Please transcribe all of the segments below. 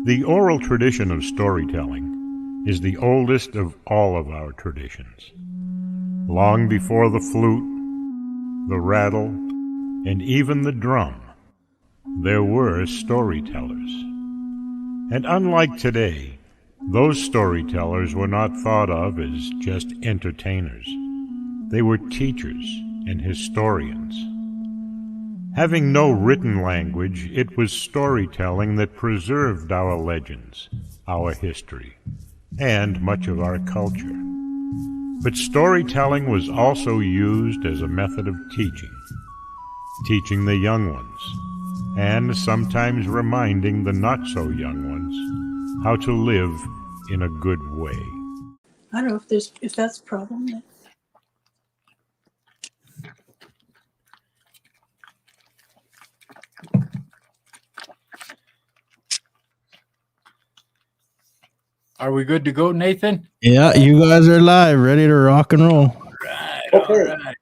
The oral tradition of storytelling is the oldest of all of our traditions. Long before the flute, the rattle, and even the drum, there were storytellers. And unlike today, those storytellers were not thought of as just entertainers. They were teachers and historians. Having no written language, it was storytelling that preserved our legends, our history, and much of our culture. But storytelling was also used as a method of teaching the young ones, and sometimes reminding the not-so-young ones how to live in a good way. I don't know if that's a problem. Are we good to go, Nathan? Yeah, you guys are live, ready to rock and roll. All right, Okay. all right.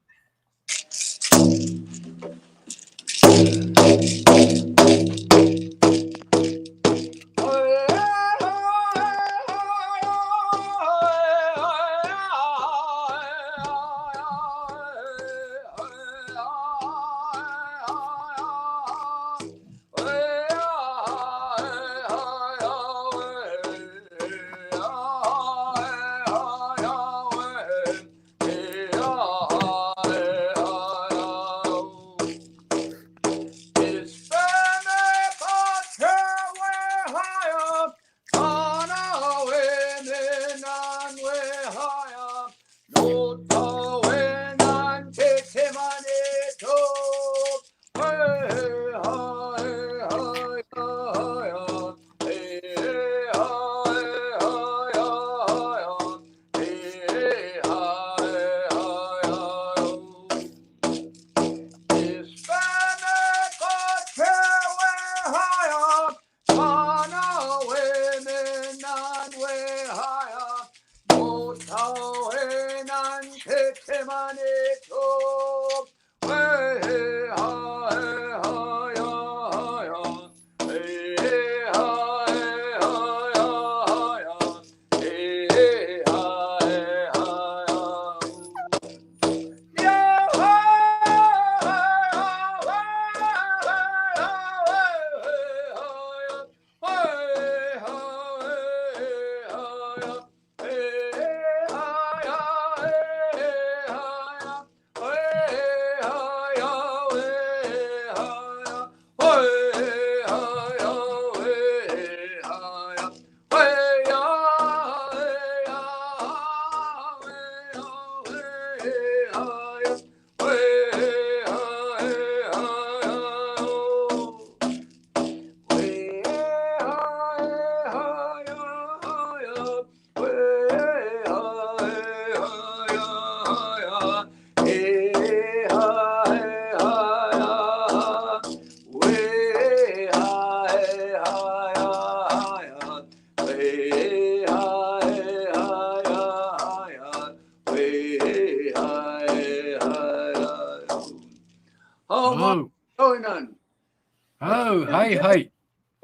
Hi.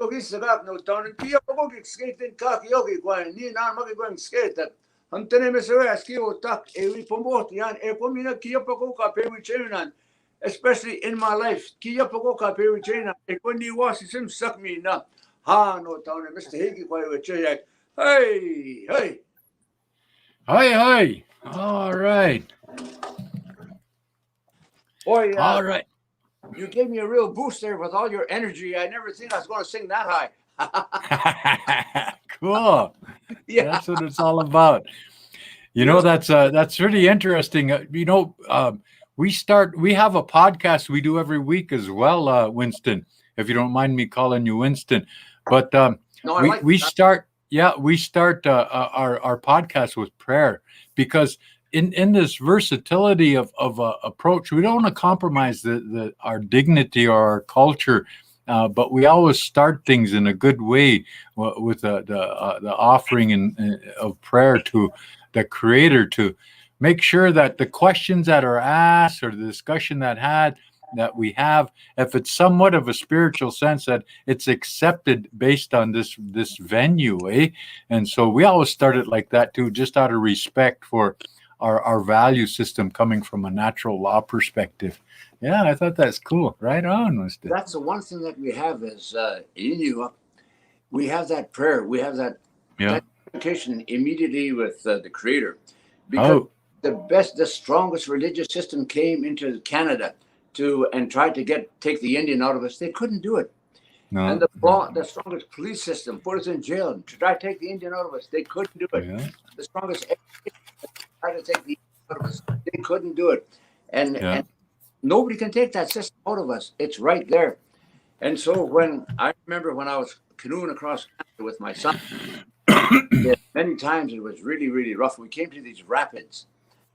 Yogi sagak no down and Kia Bogic skating cock yogi guan, ni na magi going skate. Antene Messer ski or tuck a repomotian, a comina Kia Pococa perichanan, especially in my life. Kia Pococa perichana, a quindi was him suck me na. Ha no down and Mr. Higgy with Chayak. Hey. Hi. All right. Boy, all right. You gave me a real boost there with all your energy. I never think I was going to sing that high. Cool. Yeah, that's what it's all about. You know, that's really interesting. We have a podcast we do every week as well, Winston, if you don't mind me calling you Winston. But we start our podcast with prayer, because in this versatility of approach, we don't want to compromise our dignity or our culture, but we always start things in a good way with the offering of prayer to the Creator, to make sure that the questions that are asked or the discussion that had that we have, if it's somewhat of a spiritual sense, that it's accepted based on this venue, eh? And so we always start it like that too, just out of respect for our value system coming from a natural law perspective. Yeah, I thought that's cool. Right on, Winston. That's the one thing that we have is we have that prayer, we have that communication immediately with the Creator, because the strongest religious system came into Canada and tried to take the Indian out of us. They couldn't do it. No. And the strongest police system put us in jail and tried to take the Indian out of us. They couldn't do it. Yeah. The strongest tried to take the Indian out of us. They couldn't do it. And nobody can take that system out of us. It's right there. And so I remember when I was canoeing across Canada with my son, many times it was really, really rough. We came to these rapids,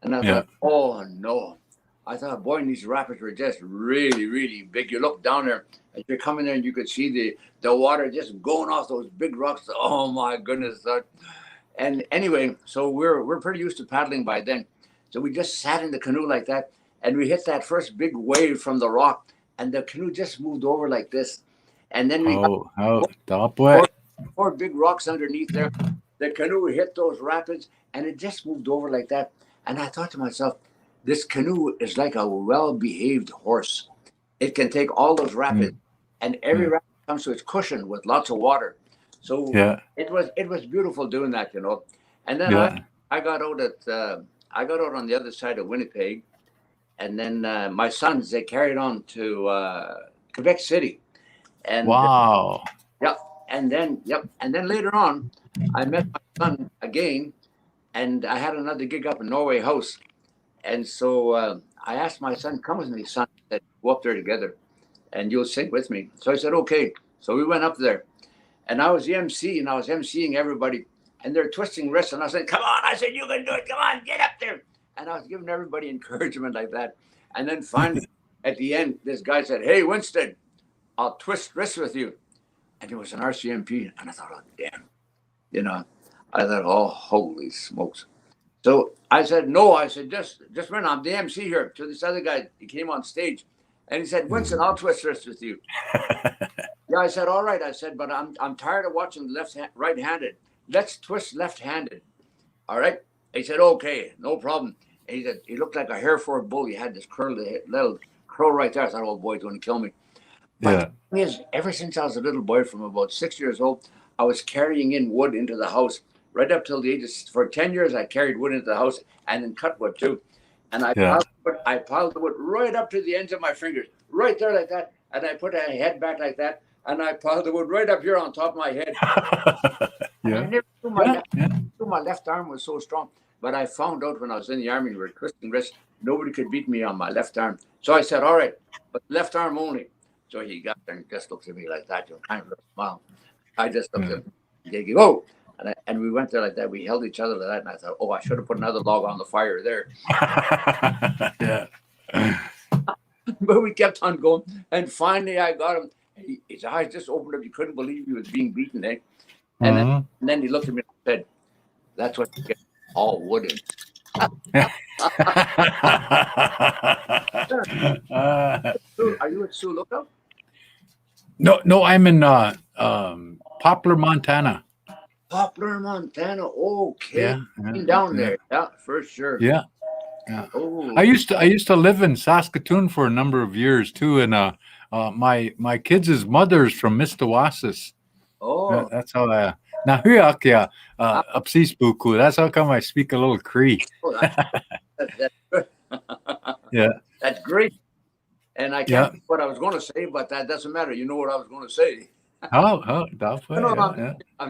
and I thought, oh no. I thought, boy, these rapids were just really, really big. You look down there, as you're coming there, and you could see the water just going off those big rocks. Oh my goodness! And anyway, so we're pretty used to paddling by then. So we just sat in the canoe like that, and we hit that first big wave from the rock, and the canoe just moved over like this, and then we got four big rocks underneath there. The canoe hit those rapids, and it just moved over like that. And I thought to myself, this canoe is like a well-behaved horse. It can take all those rapids, and every rapid comes to its cushion with lots of water. So it was beautiful doing that, you know. And then I got out on the other side of Winnipeg, and then my sons, they carried on to Quebec City. And and then later on, I met my son again, and I had another gig up in Norway House. And so I asked my son, come with me, son, that go up there together and you'll sing with me. So I said, okay. So we went up there, and I was the MC, and I was MCing everybody, and they're twisting wrists, and I said, come on. I said, you can do it. Come on, get up there. And I was giving everybody encouragement like that. And then finally, at the end, this guy said, hey, Winston, I'll twist wrists with you. And it was an RCMP. And I thought, oh, damn. You know, I thought, oh, holy smokes. So I said, no, I said, just a minute, I'm the MC here. To this other guy, he came on stage, and he said, Winston, I'll twist wrists with you. Yeah, I said, all right. I said, but I'm tired of watching right-handed. Let's twist left-handed. All right. He said, okay, no problem. And he said, he looked like a Hereford bull. He had this little curl right there. I thought, oh boy, he's going to kill me. But the thing is, ever since I was a little boy, from about 6 years old, I was carrying in wood into the house. Right up till the age of, for 10 years, I carried wood into the house and then cut wood too. And I piled the wood right up to the ends of my fingers, right there like that. And I put a head back like that, and I piled the wood right up here on top of my head. And I never knew my left arm was so strong. But I found out when I was in the army, we were twisting wrists, nobody could beat me on my left arm. So I said, all right, but left arm only. So he got there and just looked at me like that, you know, kind of a smile. I just looked at him, and go. And we went there like that. We held each other like that. And I thought, oh, I should have put another log on the fire there. But we kept on going. And finally, I got him. His eyes just opened up. You couldn't believe he was being beaten, eh? And then he looked at me and said, that's what you get, all wooden. Are you at Sioux Lookout? No, I'm in Poplar, Montana. Poplar, Montana. Okay, down there. Yeah, for sure. Yeah. Oh. I used to live in Saskatoon for a number of years too, and my kids' mother's from Mistawassis. Oh, that's how I. Nahuakia Upsispuku. That's how come I speak a little Cree. Oh, that's good. Yeah, that's great. And I can't think what I was going to say, but that doesn't matter. You know what I was going to say. That's I'm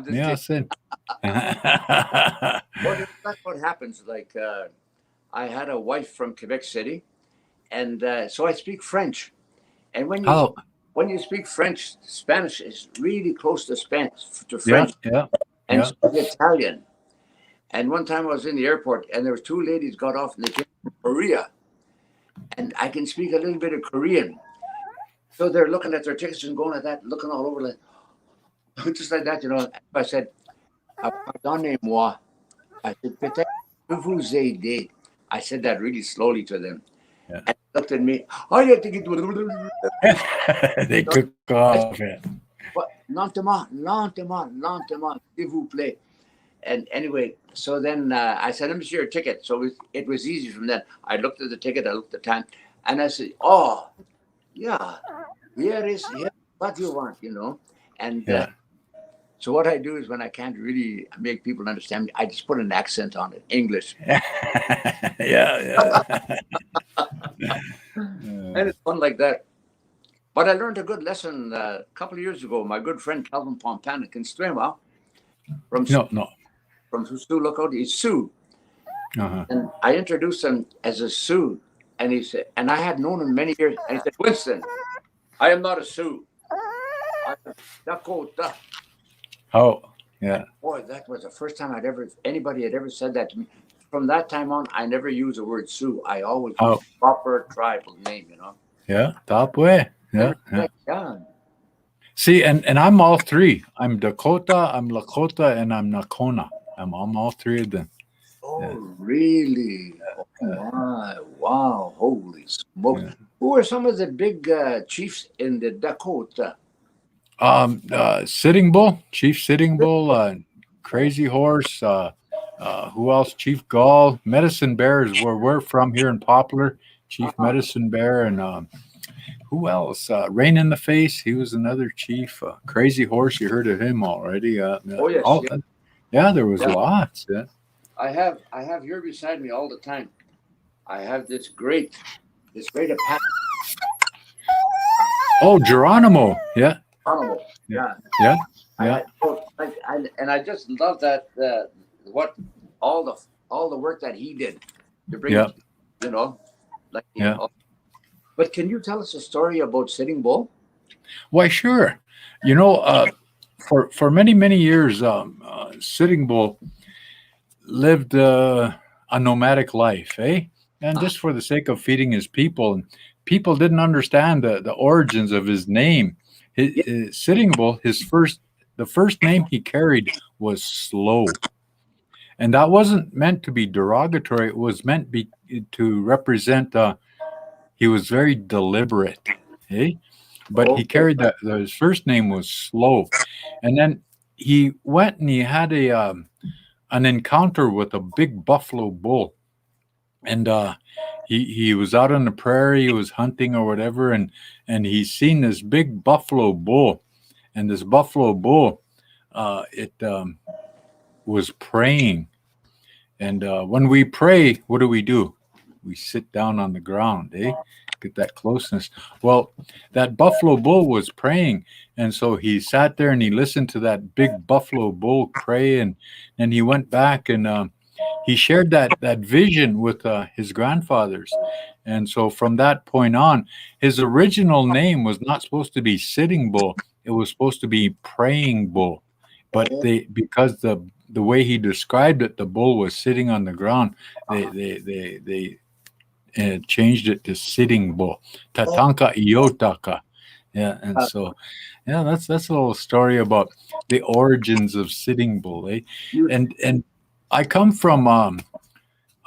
just kidding. Well, that's what happens. Like, I had a wife from Quebec City, and so I speak French. And when you speak French, Spanish is really close to French. And so Italian. And one time I was in the airport, and there was two ladies got off, and they came from Korea. And I can speak a little bit of Korean. So they're looking at their tickets and going like that, looking all over like, just like that, you know. I said, pardonnez-moi. I said, peut-être que vous aider. I said that really slowly to them. Yeah. And looked at me. Oh, you think it was. They took off. Yeah. But lentement, s'il vous plaît. And anyway, so then I said, let me see your ticket. So it was easy from then. I looked at the ticket, I looked at the time, and I said, oh, yeah, here what you want, And Yeah. so what I do is when I can't really make people understand me, I just put an accent on it, English. Yeah. And it's fun like that. But I learned a good lesson a couple of years ago. My good friend Calvin Pompana Constrema from Sioux Lookout, he's Sioux. Uh-huh. And I introduced him as a Sioux. And he said, and I had known him many years. And he said, Winston, I am not a Sioux. I'm Dakota. Oh, yeah. Boy, that was the first time anybody had ever said that to me. From that time on, I never use the word Sioux. I always use proper tribal name, Yeah, top way. Yeah. See, and I'm all three. I'm Dakota, I'm Lakota, and I'm Nakona. I'm all three of them. Oh, really? Oh, my, wow, holy smoke. Yeah. Who are some of the big chiefs in the Dakota? Sitting Bull, Chief Sitting Bull, Crazy Horse, who else? Chief Gall, Medicine Bear is where we're from here in Poplar. Chief Medicine Bear, and who else? Rain in the Face, he was another chief. Crazy Horse, you heard of him already. Yes. There was lots. Yeah. I have here beside me all the time. I have this great Apache. Oh, Geronimo. Yeah. Geronimo. Yeah. And I just love that what all the work that he did to bring it, But can you tell us a story about Sitting Bull? Why, sure. For many years, Sitting Bull lived a nomadic life, and just for the sake of feeding his people. And people didn't understand the origins of his name. His Sitting Bull, the first name he carried was Slow, and that wasn't meant to be derogatory. It was meant to represent. He was very deliberate, but he carried his first name was Slow, and then he went and he had an encounter with a big buffalo bull, and he was out on the prairie, he was hunting or whatever, and he seen this big buffalo bull, and this buffalo bull was praying, and when we pray, what do? We sit down on the ground, get that closeness. Well, that buffalo bull was praying, and so he sat there and he listened to that big buffalo bull pray, and he went back and he shared that vision with his grandfathers. And so from that point on, his original name was not supposed to be Sitting Bull, it was supposed to be Praying Bull, but because the way he described it, the bull was sitting on the ground, they changed it to Sitting Bull, Tatanka Iotaka. Yeah, and so that's a little story about the origins of Sitting Bull, and I come from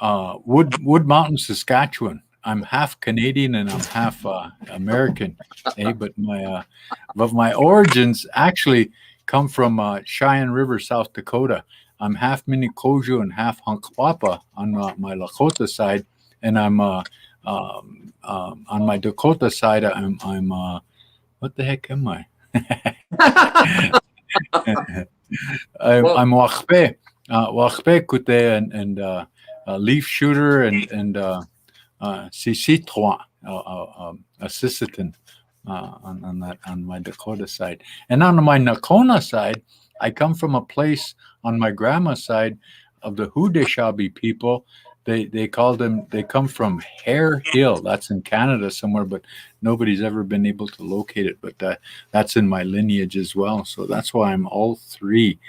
Wood Mountain, Saskatchewan. I'm half Canadian and I'm half American, but my origins actually come from Cheyenne River, South Dakota. I'm half Minikoju and half Hunkpapa on my Lakota side, and I'm on my Dakota side. I'm what the heck am I? I'm Wakpe Kute and Leaf Shooter and Sisitwa, Assistant on my Dakota side. And on my Nakona side, I come from a place on my grandma's side of the Haudenosaunee people. They come from Hare Hill. That's in Canada somewhere, but nobody's ever been able to locate it. But that's in my lineage as well. So that's why I'm all three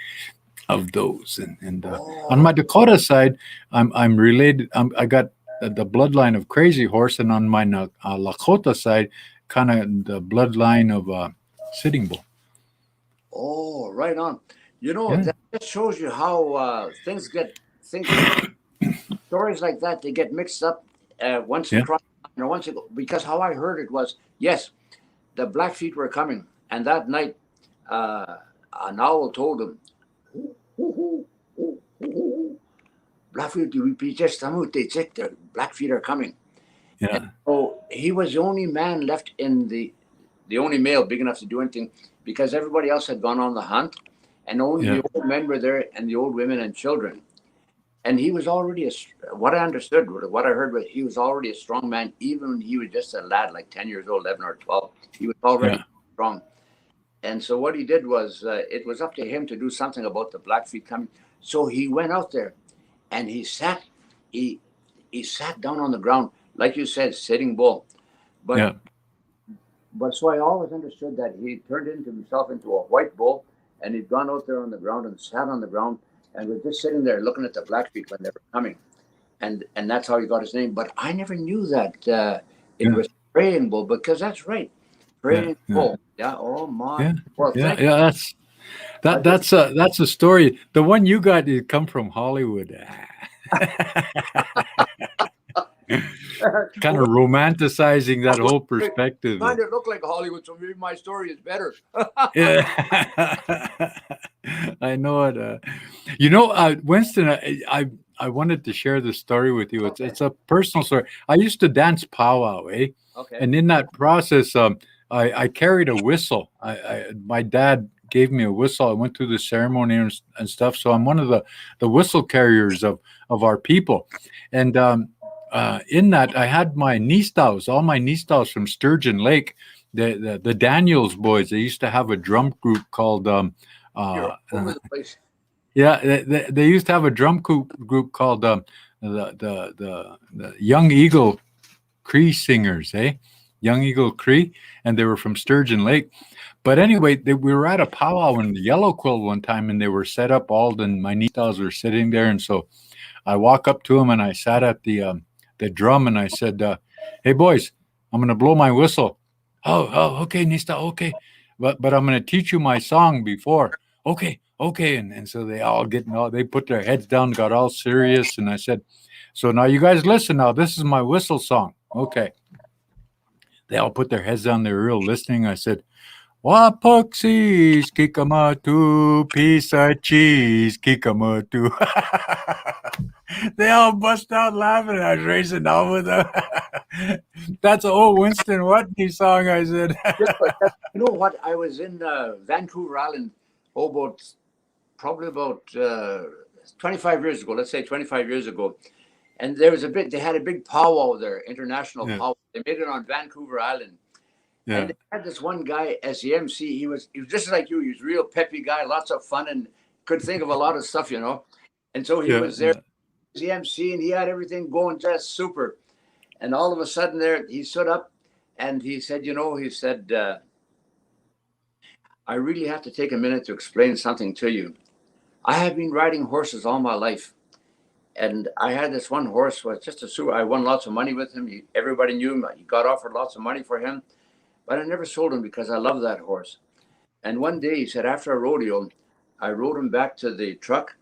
of those. And on my Dakota side, I'm related. I got the bloodline of Crazy Horse, and on my Lakota side, kind of the bloodline of Sitting Bull. Oh, right on. That just shows you how things stories like that, they get mixed up once you cross once ago, because how I heard it was, yes, the Blackfeet were coming, and that night, an owl told him, Blackfeet, the Blackfeet are coming. Yeah. And so he was the only man left in the only male big enough to do anything, because everybody else had gone on the hunt, and only the old men were there and the old women and children. And he was already what I understood, what I heard was he was already a strong man, even when he was just a lad, like 10 years old, 11 or 12. He was already strong. And so what he did was, it was up to him to do something about the Blackfeet coming. So he went out there, and he sat down on the ground, like you said, Sitting Bull. But so I always understood that he turned himself into a white bull, and he'd gone out there on the ground and sat on the ground and was just sitting there looking at the Blackfeet when they were coming. And that's how he got his name. But I never knew that it was Praying Bull, because that's right. Praying Bull. Yeah. Oh my. Yeah. Well, That's a story. The one you got did come from Hollywood. Kind of romanticizing that whole perspective. Kind of look like Hollywood, so maybe my story is better. Yeah. I know it. Winston, I wanted to share this story with you. It's a personal story. I used to dance powwow, Okay. And in that process, I carried a whistle. My dad gave me a whistle. I went through the ceremony and stuff. So I'm one of the whistle carriers of our people. And in that, I had my nistaus, all my nistaus from Sturgeon Lake, the Daniels boys. They used to have a drum group called they used to have a drum group called the Young Eagle Cree Singers, Young Eagle Cree, and they were from Sturgeon Lake. But anyway, we were at a powwow in the Yellow Quill one time, and they were set up all, and my nistaus were sitting there, and so I walk up to them, and I sat at the drum, and I said, "Hey boys, I'm gonna blow my whistle." Oh, okay, Nista, okay, but I'm gonna teach you my song before. Okay, and so they all they put their heads down, got all serious, and I said, "So now you guys listen. Now this is my whistle song." Okay. They all put their heads down. They were real listening. I said, Wapuxies, kikamatu, piece of cheese, kikamatu. They all bust out laughing. I was racing on with them. That's an old Winston Wuttunee song, I said. You know what? I was in Vancouver Island, probably about 25 years ago, let's say 25 years ago. And they had a big powwow there, international powwow. They made it on Vancouver Island. Yeah. And they had this one guy as the MC. He was just like you. He was a real peppy guy, lots of fun, and could think of a lot of stuff, And so he was there as the MC, and he had everything going just super. And all of a sudden there, he stood up and he said, I really have to take a minute to explain something to you. I have been riding horses all my life. And I had this one horse, was just a super. I won lots of money with him. Everybody knew him. He got offered lots of money for him. But I never sold him because I love that horse. And one day he said, after a rodeo, I rode him back to the truck.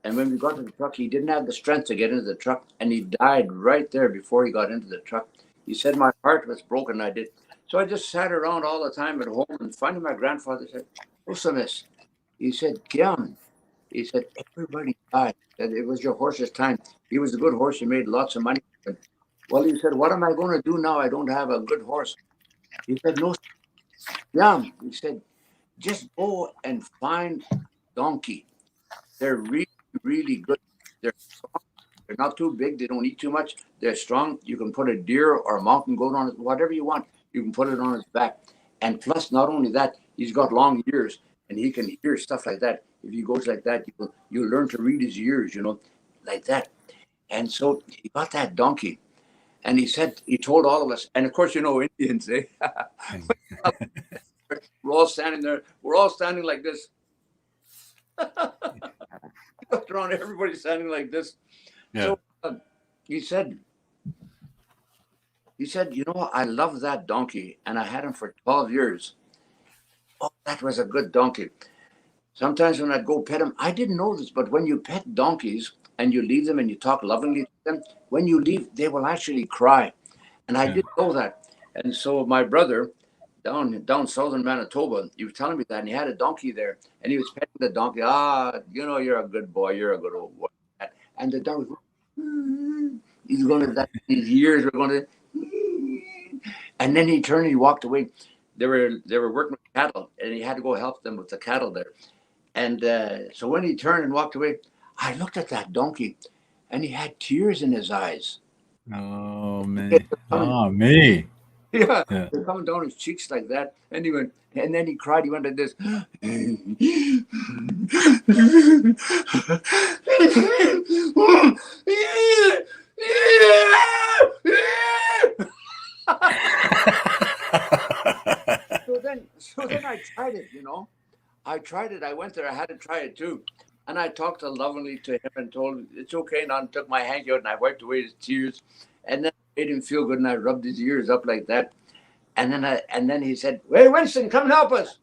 And when we got to the truck, he didn't have the strength to get into the truck. And he died right there before he got into the truck. He said, my heart was broken. So I just sat around all the time at home. And finally my grandfather said, Osamis. He said, Kiam. He said, everybody died. That it was your horse's time. He was a good horse. He made lots of money. Well, he said, what am I going to do now? I don't have a good horse. He said, no. Yeah. He said, just go and find donkey. They're really, really good. They're strong. They're not too big. They don't eat too much. They're strong. You can put a deer or a mountain goat on it, whatever you want. You can put it on his back. And plus, not only that, he's got long ears and he can hear stuff like that. If he goes like that, you'll learn to read his ears, like that. And so he got that donkey. And he told all of us, and of course, Indians, we're all standing there. We're all standing like this. Looked around, everybody's standing like this. Yeah. So he said, I love that donkey, and I had him for 12 years. Oh, that was a good donkey. Sometimes when I'd go pet him, I didn't know this, but when you pet donkeys and you leave them and you talk lovingly to them, when you leave, they will actually cry. And I didn't know that. And so my brother down southern Manitoba, he was telling me that, and he had a donkey there, and he was petting the donkey. You're a good boy. You're a good old boy. And the donkey, he's going to, his ears were going to, and then he turned and he walked away. They were working with cattle, and he had to go help them with the cattle there. And so when he turned and walked away, I looked at that donkey, and he had tears in his eyes. Oh man! Oh me! Yeah, they're coming down his cheeks like that, and he went, and then he cried. He went like this. So then I tried it, I tried it. I went there. I had to try it too. And I talked lovingly to him and told him, it's okay. And I took my hanky out and I wiped away his tears. And then it made him feel good. And I rubbed his ears up like that. And then he said, hey, Winston, come and help us.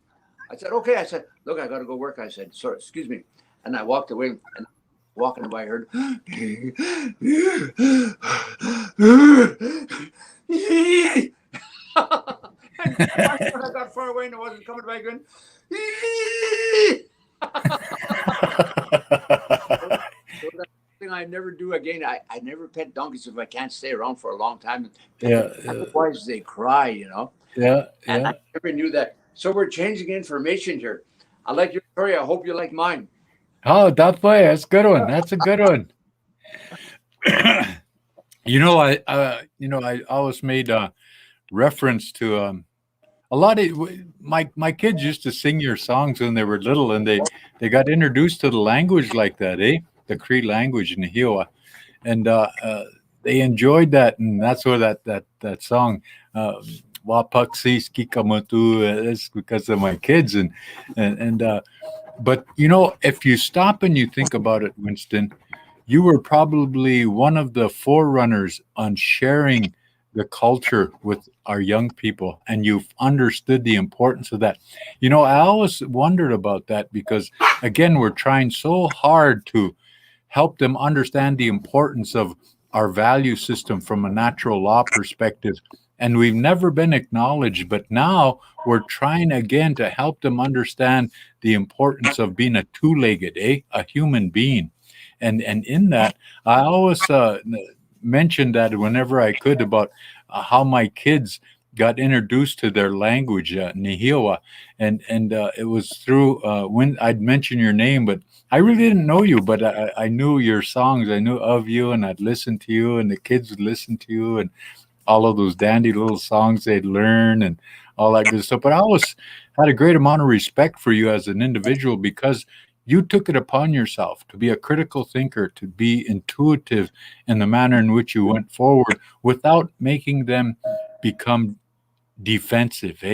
I said, okay. I said, look, I got to go work. I said, sorry, excuse me. And I walked away, and walking by, I heard, and I got far away and I wasn't coming back in. So that's thing I never do again. I never pet donkeys if I can't stay around for a long time. Otherwise they cry, And I never knew that. So we're changing information here. I like your story. I hope you like mine. Oh, that way. That's a good one. That's a good one. I always made a reference to a lot of my kids used to sing your songs when they were little, and they got introduced to the language like that, the Cree language in Hiowa, and they enjoyed that, and that's where that song Wapaksi Skikamutu is because of my kids, and but if you stop and you think about it, Winston, you were probably one of the forerunners on sharing the culture with our young people, and you've understood the importance of that. I always wondered about that because, again, we're trying so hard to help them understand the importance of our value system from a natural law perspective, and we've never been acknowledged. But now we're trying again to help them understand the importance of being a two-legged, a human being. And in that, I always mentioned that whenever I could about how my kids got introduced to their language, Nihiowa, and it was through when I'd mention your name, but I really didn't know you, but I knew your songs, I knew of you, and I'd listen to you, and the kids would listen to you, and all of those dandy little songs they'd learn, and all that good stuff. But I always had a great amount of respect for you as an individual because you took it upon yourself to be a critical thinker, to be intuitive in the manner in which you went forward without making them become defensive,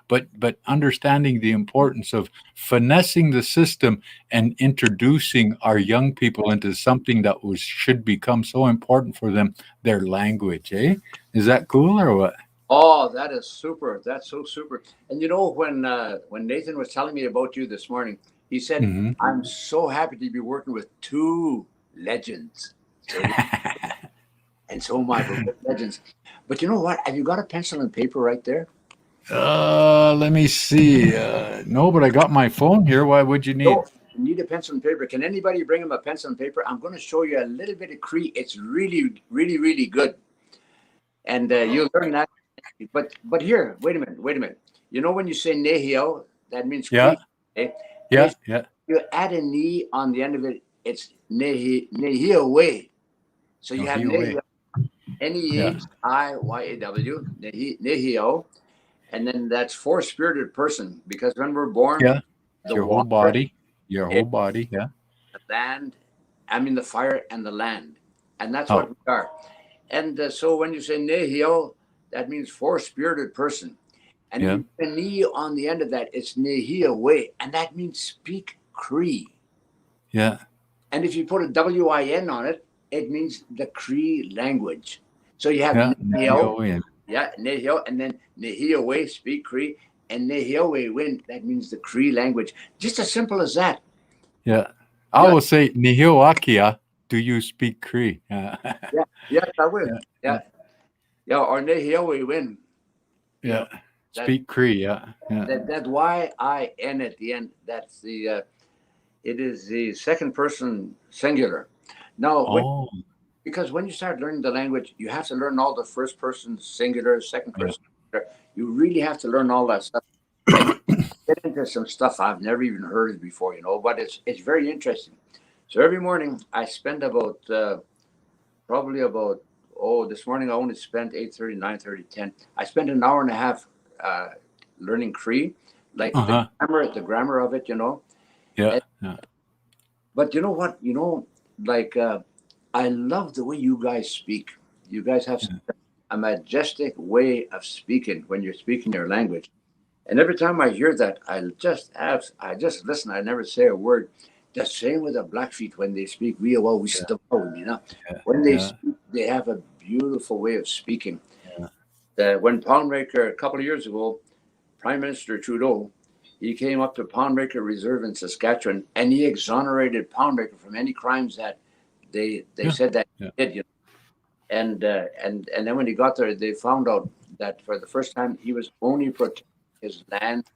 but understanding the importance of finessing the system and introducing our young people into something that should become so important for them, their language, Is that cool or what? Oh, that is super. That's so super. And when Nathan was telling me about you this morning, he said, I'm so happy to be working with two legends. And so am I, legends. But you know what? Have you got a pencil and paper right there? Let me see. No, but I got my phone here. Why would you need? No, you need a pencil and paper. Can anybody bring him a pencil and paper? I'm going to show you a little bit of Cree. It's really, really, really good. And you'll learn that. But here, wait a minute. When you say Nehio, that means Cree. Yeah. You add a ni on the end of it. It's Nehio way. So you have Nehio, Nehiyaaw, Nehio, and then that's for spirited person, because when we're born, your whole body, the land, the fire and the land, and that's what we are. And so when you say Nehio, that means for spirited person. And if you put a ni on the end of that, it's Nehio way, and that means speak Cree. Yeah. And if you put a WIN on it, it means the Cree language. So you have Nehio, Nehio, and then Nehio way, speak Cree, and Nehio way win. That means the Cree language. Just as simple as that. Yeah. I will say Nehio Akia. Do you speak Cree? Yes, I will. Yeah. Yeah, or Nehiawe win. Yeah. Speak Cree. Yeah. Yeah. That Y-I-N at the end. That's the. It is the second person singular. Now, Oh. because when you start learning the language, you have to learn all the first person singular, second person singular. You really have to learn all that stuff. And get into some stuff I've never even heard of before, but it's very interesting. So every morning I spend about probably about this morning I only spent 8:30, 9:30, 10. I spent an hour and a half learning Cree, like the grammar of it, Yeah. And, Yeah. but you know what? Like I love the way you guys speak. You guys have a majestic way of speaking when you're speaking your language. And every time I hear that, I just listen. I never say a word. The same with the Blackfeet when they speak. When they speak, they have a beautiful way of speaking. When Poundmaker, a couple of years ago, Prime Minister Trudeau, he came up to Poundmaker Reserve in Saskatchewan, and he exonerated Poundmaker from any crimes that they said that he did. And then when he got there, they found out that for the first time he was only protecting his land,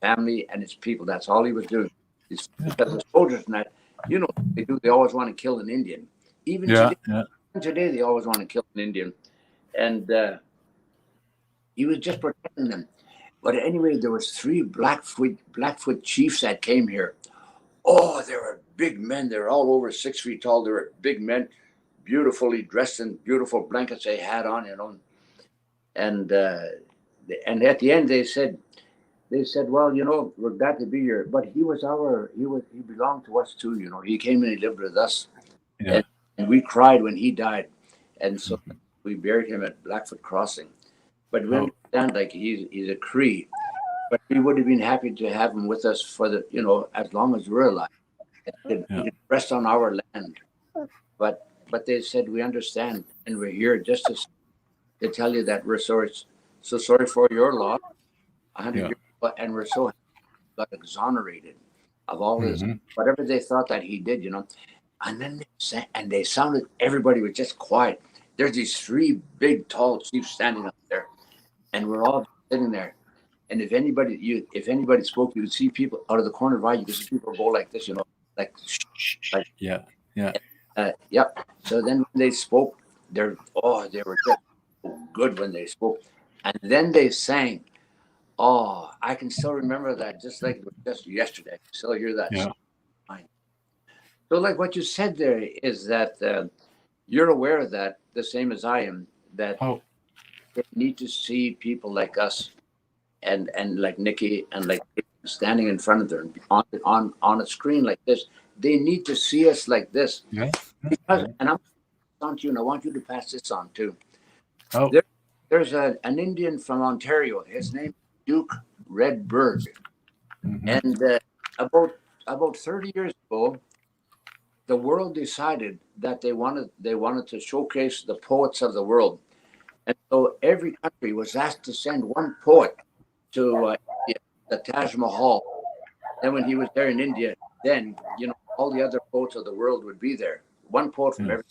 family, and his people. That's all he was doing. Because the soldiers and that, they always want to kill an Indian. Even today, they always want to kill an Indian. And he was just protecting them. But anyway, there was 3 Blackfoot chiefs that came here. Oh, they were big men. They were all over 6 feet tall. They were big men, beautifully dressed in beautiful blankets they had on, And at the end they said, well, we're glad to be here. But he belonged to us too, He came and he lived with us. Yeah. And we cried when he died. And so we buried him at Blackfoot Crossing. But we understand, like, he's a Cree. But we would have been happy to have him with us for as long as we're alive. He can rest on our land. But they said, we understand, and we're here just to tell you that we're sorry for your loss. 100 years, and we're so happy he got exonerated of all this, whatever they thought that he did, And then they sounded, everybody was just quiet. There's these 3 big, tall chiefs standing up there, and we're all sitting there. And if anybody spoke, you would see people out of the corner of eye. You could see people go like this, like So then when they spoke, they were just good when they spoke, and then they sang. Oh, I can still remember that, just like it was just yesterday. I can still hear that. Yeah. So, like what you said there is that you're aware of that, the same as I am. That they need to see people like us, and like Nikki and like standing in front of them on a screen like this. They need to see us like this. Yeah. Because, and I'm on to you, and I want you to pass this on too. Oh. There's an Indian from Ontario. His name is Duke Redbird, and about 30 years ago, the world decided that they wanted to showcase the poets of the world, and so every country was asked to send one poet to the Taj Mahal. Then when he was there in India, then all the other poets of the world would be there. One poet from every.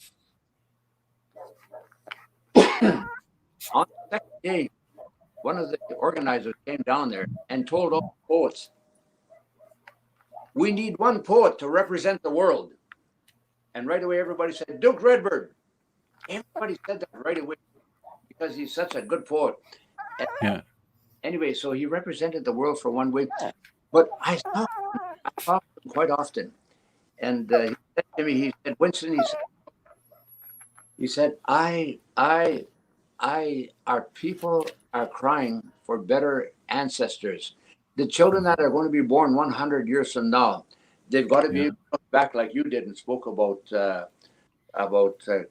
On the second day, one of the organizers came down there and told all the poets, "We need one poet to represent the world." And right away, everybody said, "Duke Redbird." Everybody said that right away because he's such a good poet. Anyway, so he represented the world for one week. But I saw him quite often. And he said to me, he said, "Winston," he said, our people are crying for better ancestors. The children that are going to be born 100 years from now, they've got to be able to look back like you did and spoke about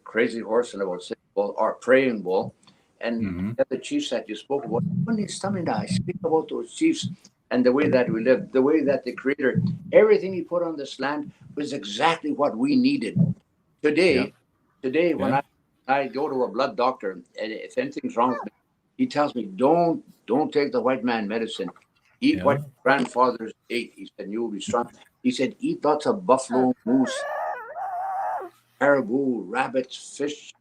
Crazy Horse and about Sitting Bull or Praying Bull, and the chiefs that you spoke about. When they stumbled, I speak about those chiefs and the way that we lived, the way that the Creator, everything He put on this land was exactly what we needed. Today, when I go to a blood doctor, and if anything's wrong with me, he tells me, don't take the white man medicine. Eat what your grandfathers ate. He said, you will be strong. He said, eat lots of buffalo, moose, caribou, rabbits, fish,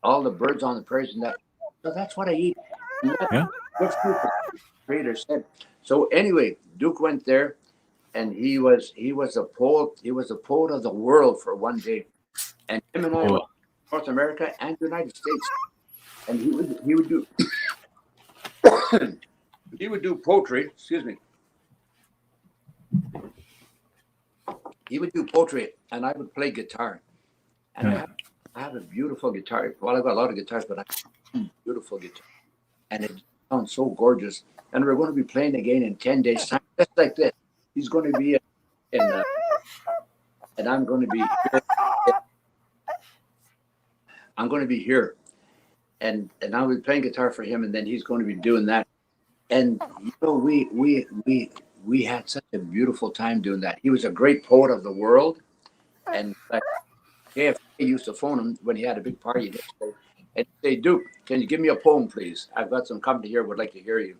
all the birds on the prairies and that. So that's what I eat. Yeah. Good food, the creator said. So anyway, Duke went there, and he was a poet. He was a poet of the world for one day, and him and I went Oh, to North America and the United States, and he would do he would do poetry. Excuse me. He would do poetry, and I would play guitar. And yeah. I have a beautiful guitar. Well, I've got a lot of guitars, but I have a beautiful guitar, and it sounds so gorgeous. And we're going to be playing again in 10 days' time, just like this. He's going to be and I'm going to be here. I'm going to be here, and I'll be playing guitar for him, and then he's going to be doing that. And you know, we had such a beautiful time doing that. He was a great poet of the world, and like KFK used to phone him when he had a big party, and say, Duke, can you give me a poem, please? I've got some company here, would like to hear you.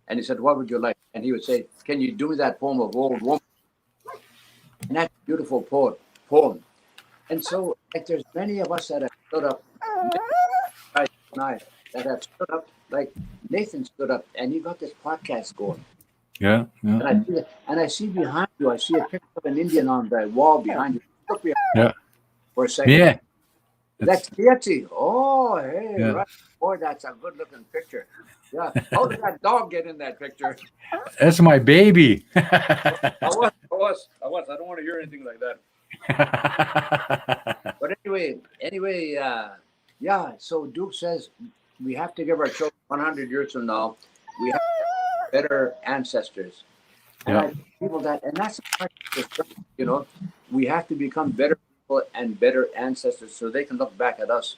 And he said, what would you like? And he would say, can you do me that poem of Old Woman? And that's a beautiful poem. And so, like, there's many of us that have stood up, that have stood up, like Nathan stood up, and he got this podcast going. Yeah. And I see behind you, I see a picture of an Indian on the wall behind you. Look behind Yeah. for a second. Yeah. That's Yeti. Oh, hey, Yeah. right. Boy, that's a good looking picture. Yeah. How did that dog get in that picture? That's my baby. I was. I don't want to hear anything like that. But anyway, yeah. So Duke says we have to give our children 100 years from now, we have better ancestors. And Yeah. I tell people that, and that's part of this, you know, we have to become better people and better ancestors so they can look back at us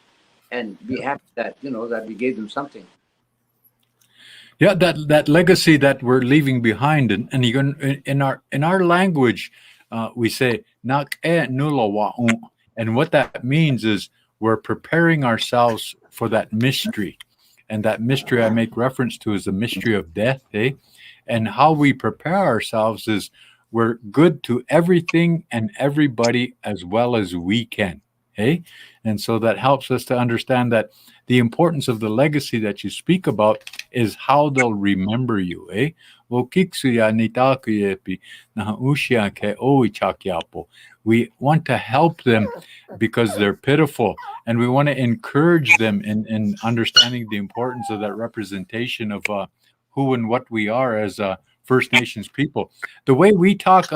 and be happy that, you know, that we gave them something. Yeah, that legacy that we're leaving behind, and you can in our language, we say nak e nula wa'u, and what that means is we're preparing ourselves for that mystery, and that mystery I make reference to is the mystery of death, and how we prepare ourselves is we're good to everything and everybody as well as we can, and so that helps us to understand that the importance of the legacy that you speak about is how they'll remember you, We want to help them because they're pitiful, and we want to encourage them in understanding the importance of that representation of who and what we are as First Nations people. The way we talk,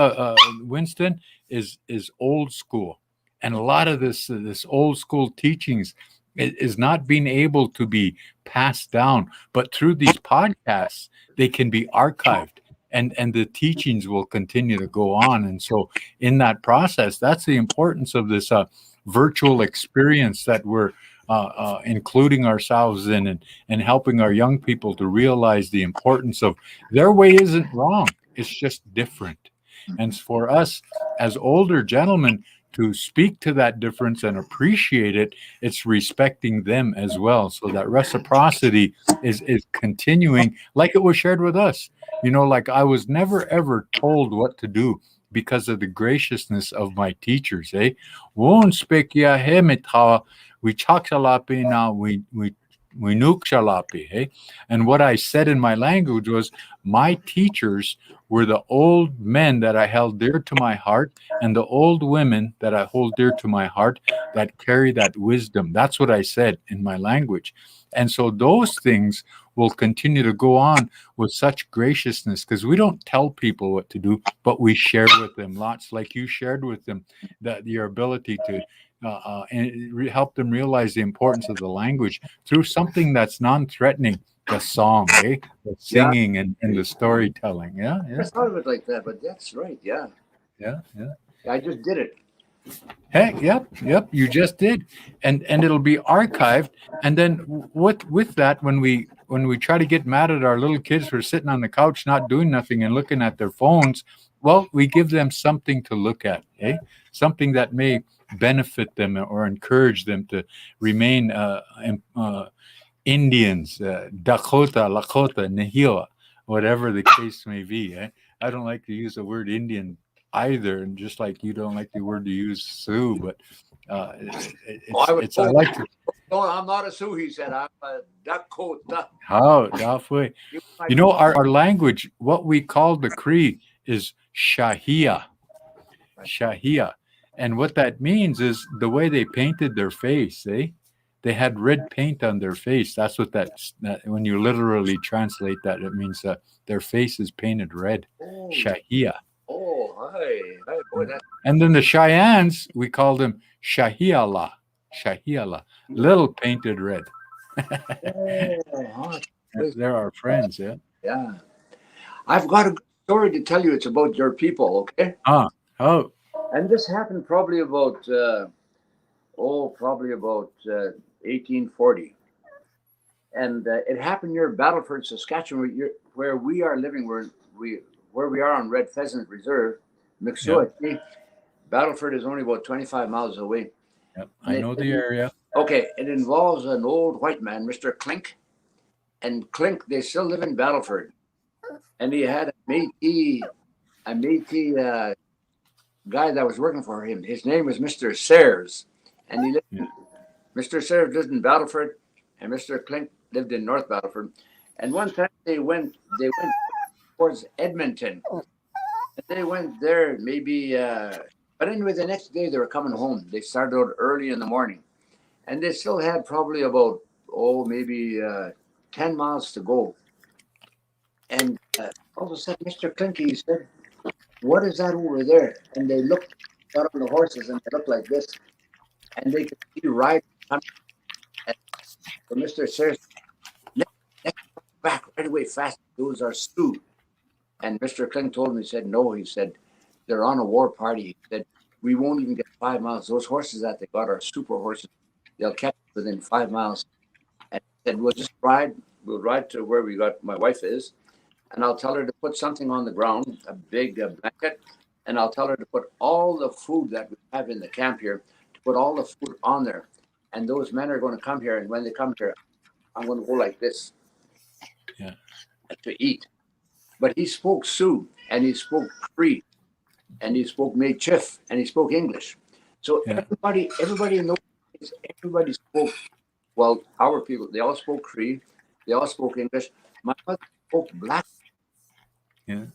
Winston, is old school, and a lot of this old school teachings is not being able to be passed down, but through these podcasts they can be archived, and the teachings will continue to go on. And so in that process, that's the importance of this virtual experience that we're including ourselves in, and helping our young people to realize the importance of their way isn't wrong, it's just different. And for us as older gentlemen to speak to that difference and appreciate it, it's respecting them as well. So that reciprocity is continuing, like it was shared with us. You know, like I was never ever told what to do because of the graciousness of my teachers. Won't speak ya hemitawa, we chakshalapi na we nukshalapi. And what I said in my language was, my teachers were the old men that I held dear to my heart, and the old women that I hold dear to my heart that carry that wisdom. That's what I said in my language. And so those things will continue to go on with such graciousness, because we don't tell people what to do, but we share with them lots, like you shared with them, that your ability to help them realize the importance of the language through something that's non-threatening, the song, the singing, and the storytelling. Yeah. I thought of it like that, but that's right. Yeah. I just did it. Hey, yep, you just did, and it'll be archived. And then with that, when we try to get mad at our little kids for sitting on the couch not doing nothing and looking at their phones, well, we give them something to look at, something that may benefit them or encourage them to remain Indians, Dakota, Lakota, Nihila, whatever the case may be. I don't like to use the word Indian either, and just like you don't like the word to use Sioux, but I like to. No, I'm not a Sioux, he said. I'm a Dakota. How? Halfway. You know, our language, what we call the Cree is Shahia. Shahia. And what that means is the way they painted their face, they had red paint on their face. That's what that when you literally translate that, it means their face is painted red. Oh, Shahia. hi. Boy, that's And then the Cheyennes, we call them Shahiala. Shahiala. Little painted red. huh. They're our friends, yeah. Yeah. I've got a good story to tell you. It's about your people, okay? Oh, And this happened probably about 1840. And it happened near Battleford, Saskatchewan, where we are living, where we are on Red Pheasant Reserve, Mixoachi. Battleford is only about 25 miles away. yep. I know the area. Okay, it involves an old white man, Mr. Clink. And Clink, they still live in Battleford. And he had a Métis guy that was working for him. His name was Mr. Sayers. And Mr. Sayers lived in Battleford, and Mr. Clink lived in North Battleford. And one time they went towards Edmonton. And they went there maybe, but anyway, the next day they were coming home. They started out early in the morning. And they still had probably about, maybe 10 miles to go. And all of a sudden, Mr. Clinky said, "What is that over there?" And they got on the horses, and they looked like this. And they could see riding coming. And so Mr. Sayers, let's back right away fast. Those are Sioux. And Mr. Clink told me, he said, no, he said, they're on a war party. He said, we won't even get 5 miles. Those horses that they got are super horses. They'll catch within 5 miles. And he said, we'll ride to where my wife is, and I'll tell her to put something on the ground, a big blanket, and I'll tell her to put all the food that we have in the camp here, to put all the food on there. And those men are going to come here, and when they come here, I'm going to go like this to eat. But he spoke Sioux, and he spoke Cree, and he spoke Métis, and he spoke English. So everybody knows, everybody spoke, well, our people, they all spoke Cree, they all spoke English. My mother spoke Black. Yeah.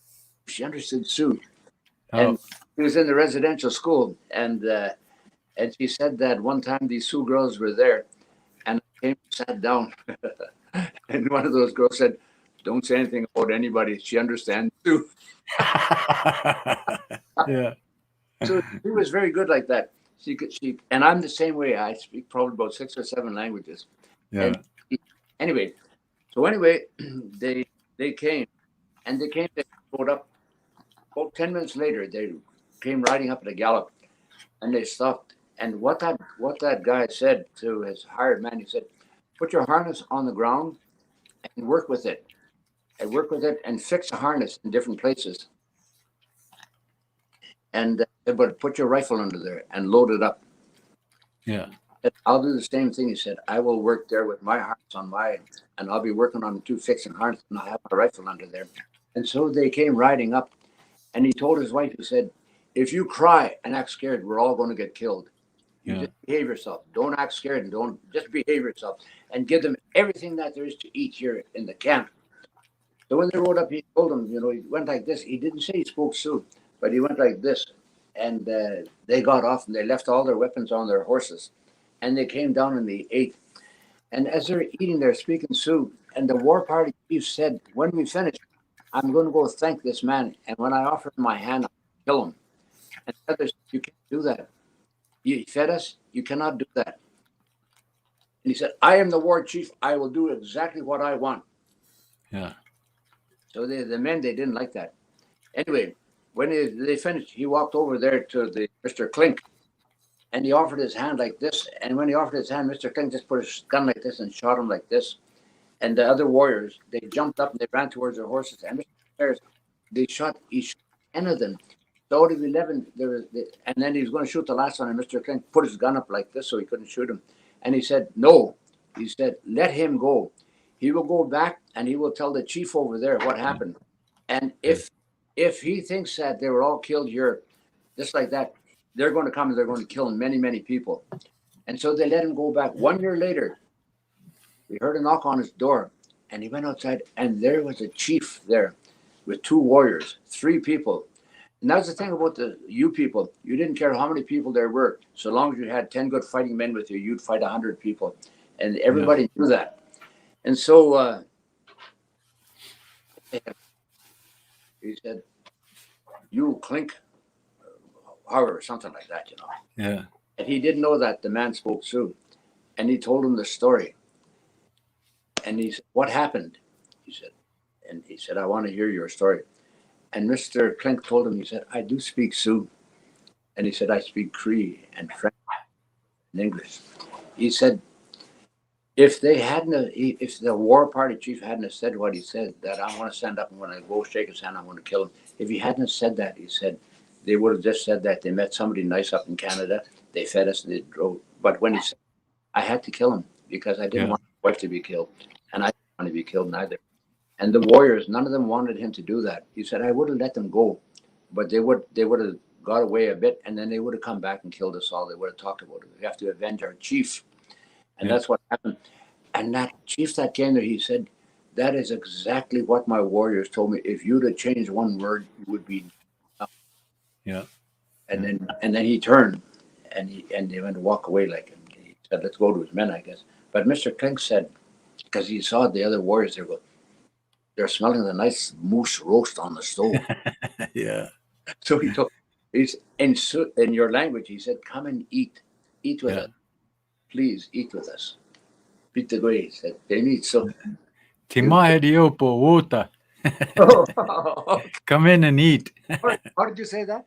She understood Sioux. And she was in the residential school, and she said that one time these Sioux girls were there, and I came and sat down. And one of those girls said, don't say anything about anybody. She understands Sioux. Yeah. So she was very good like that. And I'm the same way. I speak probably about 6 or 7 languages. Yeah. Anyway, they came, and they rode up. About 10 minutes later, they came riding up at a gallop, and they stopped. And what that guy said to his hired man, he said, put your harness on the ground and work with it. And work with it and fix a harness in different places. And but put your rifle under there and load it up. Yeah. I'll do the same thing. He said, I will work there with my harness on and I'll be working on 2 fixing harness, and I'll have my rifle under there. And so they came riding up, and he told his wife, he said, if you cry and act scared, we're all going to get killed. You just behave yourself. Don't act scared, and don't just behave yourself, and give them everything that there is to eat here in the camp. So when they rode up, he told them, he went like this. He didn't say he spoke Sioux, but he went like this. And they got off, and they left all their weapons on their horses. And they came down and they ate. And as they're eating, they're speaking Sioux. And the war party chief said, when we finish, I'm going to go thank this man. And when I offer him my hand, I'll kill him. And others, you can't do that. You fed us, you cannot do that. And he said, I am the war chief. I will do exactly what I want. Yeah. So the men, they didn't like that. Anyway, when they finished, he walked over there to the Mr. Clink, and he offered his hand like this. And when he offered his hand, Mr. Clink just put his gun like this and shot him like this. And the other warriors, they jumped up and they ran towards their horses. And Mr. Harris, he shot 10 of them. So out of 11, and then he was going to shoot the last one. And Mr. Clink put his gun up like this so he couldn't shoot him. And he said, no. He said, let him go. He will go back and he will tell the chief over there what happened. And if he thinks that they were all killed here, just like that, they're going to come and they're going to kill many, many people. And so they let him go back. 1 year later, we heard a knock on his door, and he went outside, and there was a chief there with 2 warriors, 3 people. And that's the thing about you people. You didn't care how many people there were. So long as you had 10 good fighting men with you, you'd fight 100 people. And everybody knew that. And so he said, "You Clink," or something like that, you know. Yeah. And he didn't know that the man spoke Sioux. And he told him the story. And he said, "What happened?" He said, "I want to hear your story." And Mr. Clink told him, he said, "I do speak Sioux." And he said, "I speak Cree and French and English." He said, if the war party chief hadn't have said what he said, that I want to stand up and when I go shake his hand, I want to kill him. If he hadn't have said that, he said, they would have just said that they met somebody nice up in Canada. They fed us and they drove. But when he said, I had to kill him because I didn't want my wife to be killed. And I didn't want to be killed neither. And the warriors, none of them wanted him to do that. He said, I would have let them go, but they would have got away a bit, and then they would have come back and killed us all. They would have talked about it. We have to avenge our chief. And that's what happened. And that chief that came there, he said, that is exactly what my warriors told me. If you'd have changed one word, you would be. And then he turned and they went to walk away like him. He said, let's go to his men, I guess. But Mr. Clink said, because he saw the other warriors there go, they're smelling the nice moose roast on the stove. So he told, in your language, he said, come and eat with us. Please eat with us. Peter Gray said, they need so. Timahediopo wota. Come in and eat. How did you say that?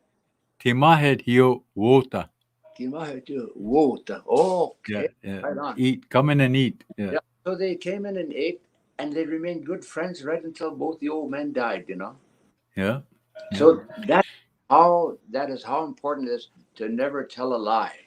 Timahediopo wota. Timahediopo. Oh, okay. Right on. Eat. Come in and eat. Yeah. So they came in and ate, and they remained good friends right until both the old men died, you know? Yeah. So that is how important it is to never tell a lie.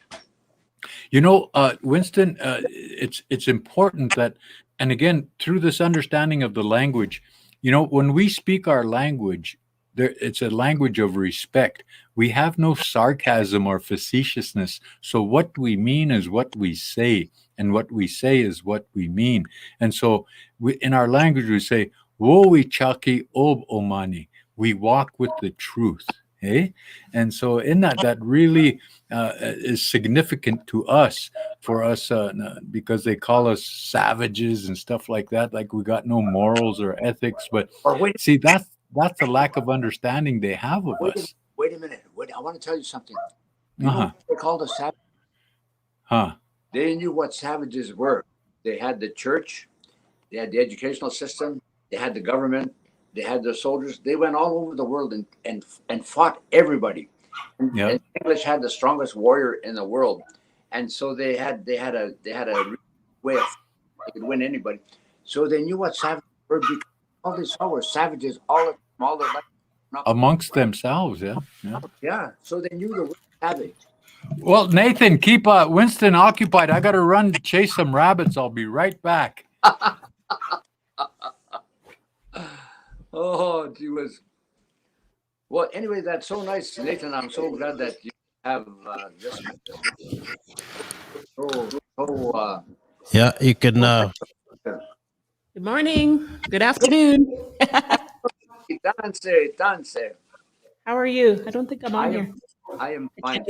You know, Winston, it's important that, and again, through this understanding of the language, you know, when we speak our language, it's a language of respect. We have no sarcasm or facetiousness. So what we mean is what we say, and what we say is what we mean. And so in our language, we say, "Wowi chaki ob omani." We walk with the truth. And so in that really is significant to us, for us, because they call us savages and stuff like that, like we got no morals or ethics. But see, that's a lack of understanding they have of us. Wait a minute. I want to tell you something. You know what they called us savages? They knew what savages were. They had the church, they had the educational system, they had the government, they had the soldiers. They went all over the world and fought everybody. And English had the strongest warrior in the world, and so they had a way of they could win anybody. So they knew what savages were because all they saw were savages all their life. Amongst themselves, Yeah. So they knew the word savage. Well, Nathan, keep Winston occupied. I got to run to chase some rabbits. I'll be right back. Oh, gee whiz. Well, anyway, that's so nice, Nathan. I'm so glad that you have this. Yeah, you can. Good morning. Good afternoon. Dance. How are you? I don't think I'm on here. I am fine.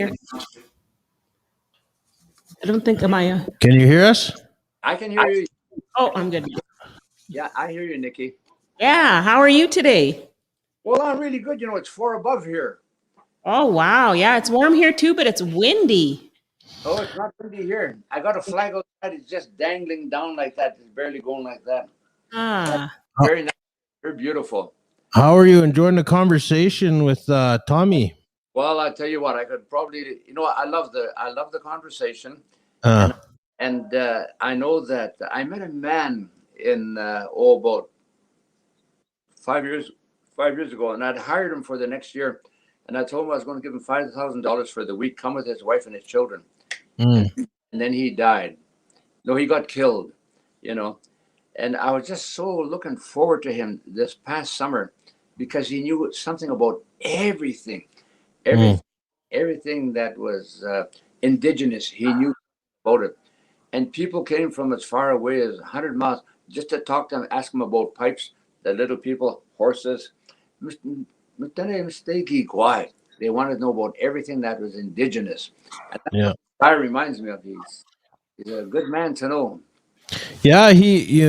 I don't think I'm on. Can you hear us? I can hear you. Oh, I'm good. Yeah, I hear you, Nikki. Yeah. How are you today? Well, I'm really good. You know, it's 4 above here. Oh, wow. Yeah, it's warm here too, but it's windy. Oh, it's not windy here. I got a flag outside. It's just dangling down like that. It's barely going like that. Very nice. Very beautiful. How are you enjoying the conversation with Tommy? Well, I tell you what, I could probably, I love the conversation, and I know that I met a man in about 5 years ago, and I'd hired him for the next year, and I told him I was going to give him $5,000 for the week, come with his wife and his children, and then he died. No, he got killed, and I was just so looking forward to him this past summer because he knew something about everything that was indigenous. He knew about it. And people came from as far away as 100 miles just to talk to them, ask them about pipes, the little people, horses. Mistake quiet. They wanted to know about everything that was indigenous. And that's what the guy reminds me of. He's a good man to know. Yeah,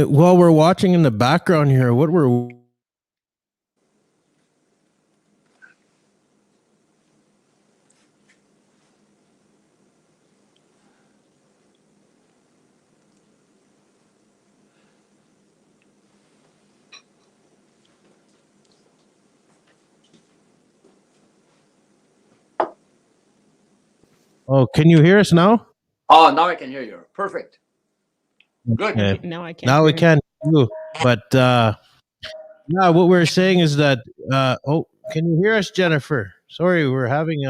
while we're watching in the background here, what we're Oh, can you hear us now? Oh, now I can hear you. Perfect. Good. Okay. No, I can't. Now we can too. But yeah, what we're saying is that can you hear us, Jennifer? Sorry, we're having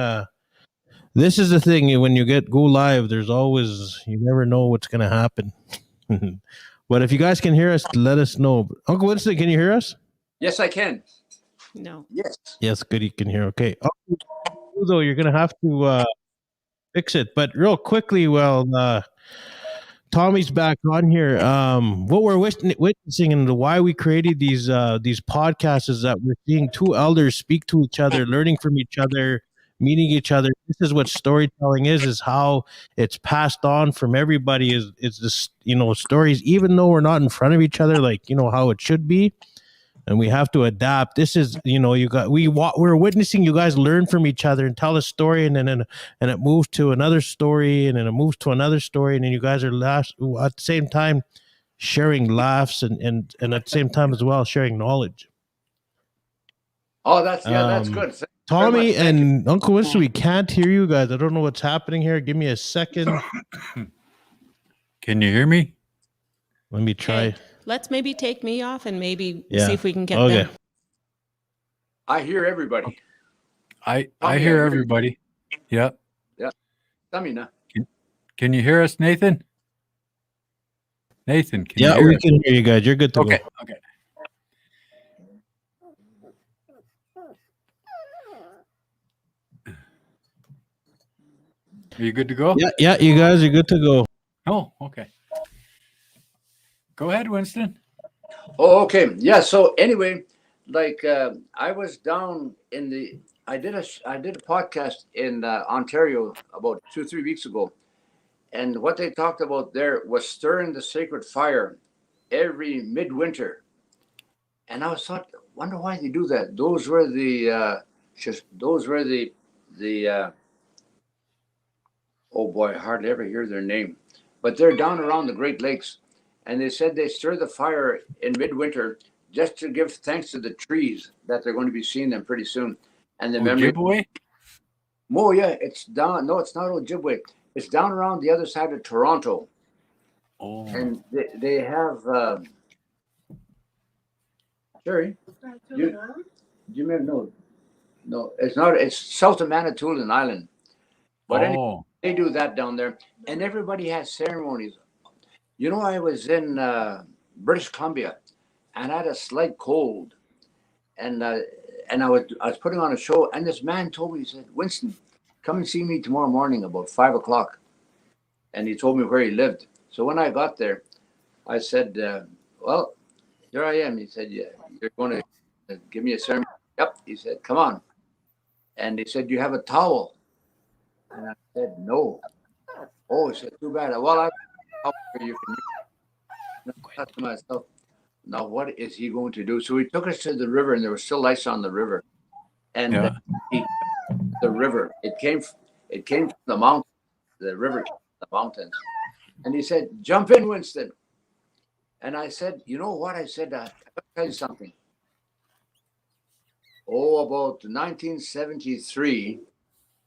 this is the thing, when you go live, there's always, you never know what's gonna happen. But if you guys can hear us, let us know. Uncle Winston, can you hear us? Yes, I can. No. Yes. Yes, good, you can hear. Okay. Though you're gonna have to fix it. But real quickly, Tommy's back on here. What we're witnessing and why we created these podcasts is that we're seeing two elders speak to each other, learning from each other, meeting each other. This is what storytelling is how it's passed on from everybody. Is this, stories, even though we're not in front of each other, like how it should be. And we have to adapt. This is, we're witnessing you guys learn from each other and tell a story, and it moves to another story, and then it moves to another story, and then you guys are at the same time sharing laughs and at the same time as well sharing knowledge. Oh, that's good. Tommy and Uncle Winston, we can't hear you guys. I don't know what's happening here. Give me a second. Can you hear me? Let me try. Okay. Let's maybe take me off and maybe see if we can get them. I hear everybody. I hear everybody. Yeah. Yeah. Tamina. Can you hear us, Nathan? Nathan, can you hear us? Yeah, we can hear you guys. You're good to go. Okay. Are you good to go? Yeah, you guys are good to go. Oh, okay. Go ahead, Winston. Oh, okay. Yeah. So anyway, I was down I did a podcast in Ontario about 2-3 weeks ago, and what they talked about there was stirring the sacred fire every midwinter. And I wonder why they do that. Those were the oh boy, I hardly ever hear their name, but they're down around the Great Lakes. And they said they stir the fire in midwinter just to give thanks to the trees that they're going to be seeing them pretty soon. And the memory. Ojibwe? Oh, yeah, it's down. No, it's not Ojibwe. It's down around the other side of Toronto. Oh. And they have. Sherry, you remember? No, it's not. It's south of Manitoulin Island. But anyway, they do that down there, and everybody has ceremonies. I was in British Columbia, and I had a slight cold, and I was putting on a show, and this man told me, he said, "Winston, come and see me tomorrow morning about 5:00," and he told me where he lived. So when I got there, I said, "Well, here I am." He said, "Yeah, you're going to give me a ceremony." Yep. He said, "Come on," and he said, "Do you have a towel?" And I said, "No." Oh, he said, "Too bad." Well, you can thought to myself, now what is he going to do? So he took us to the river, and there was still ice on the river. And the river, it came from the mountain, the river, the mountains. And he said, "Jump in, Winston." And I said, "You know what?" I said, "I'll tell you something. Oh, about 1973,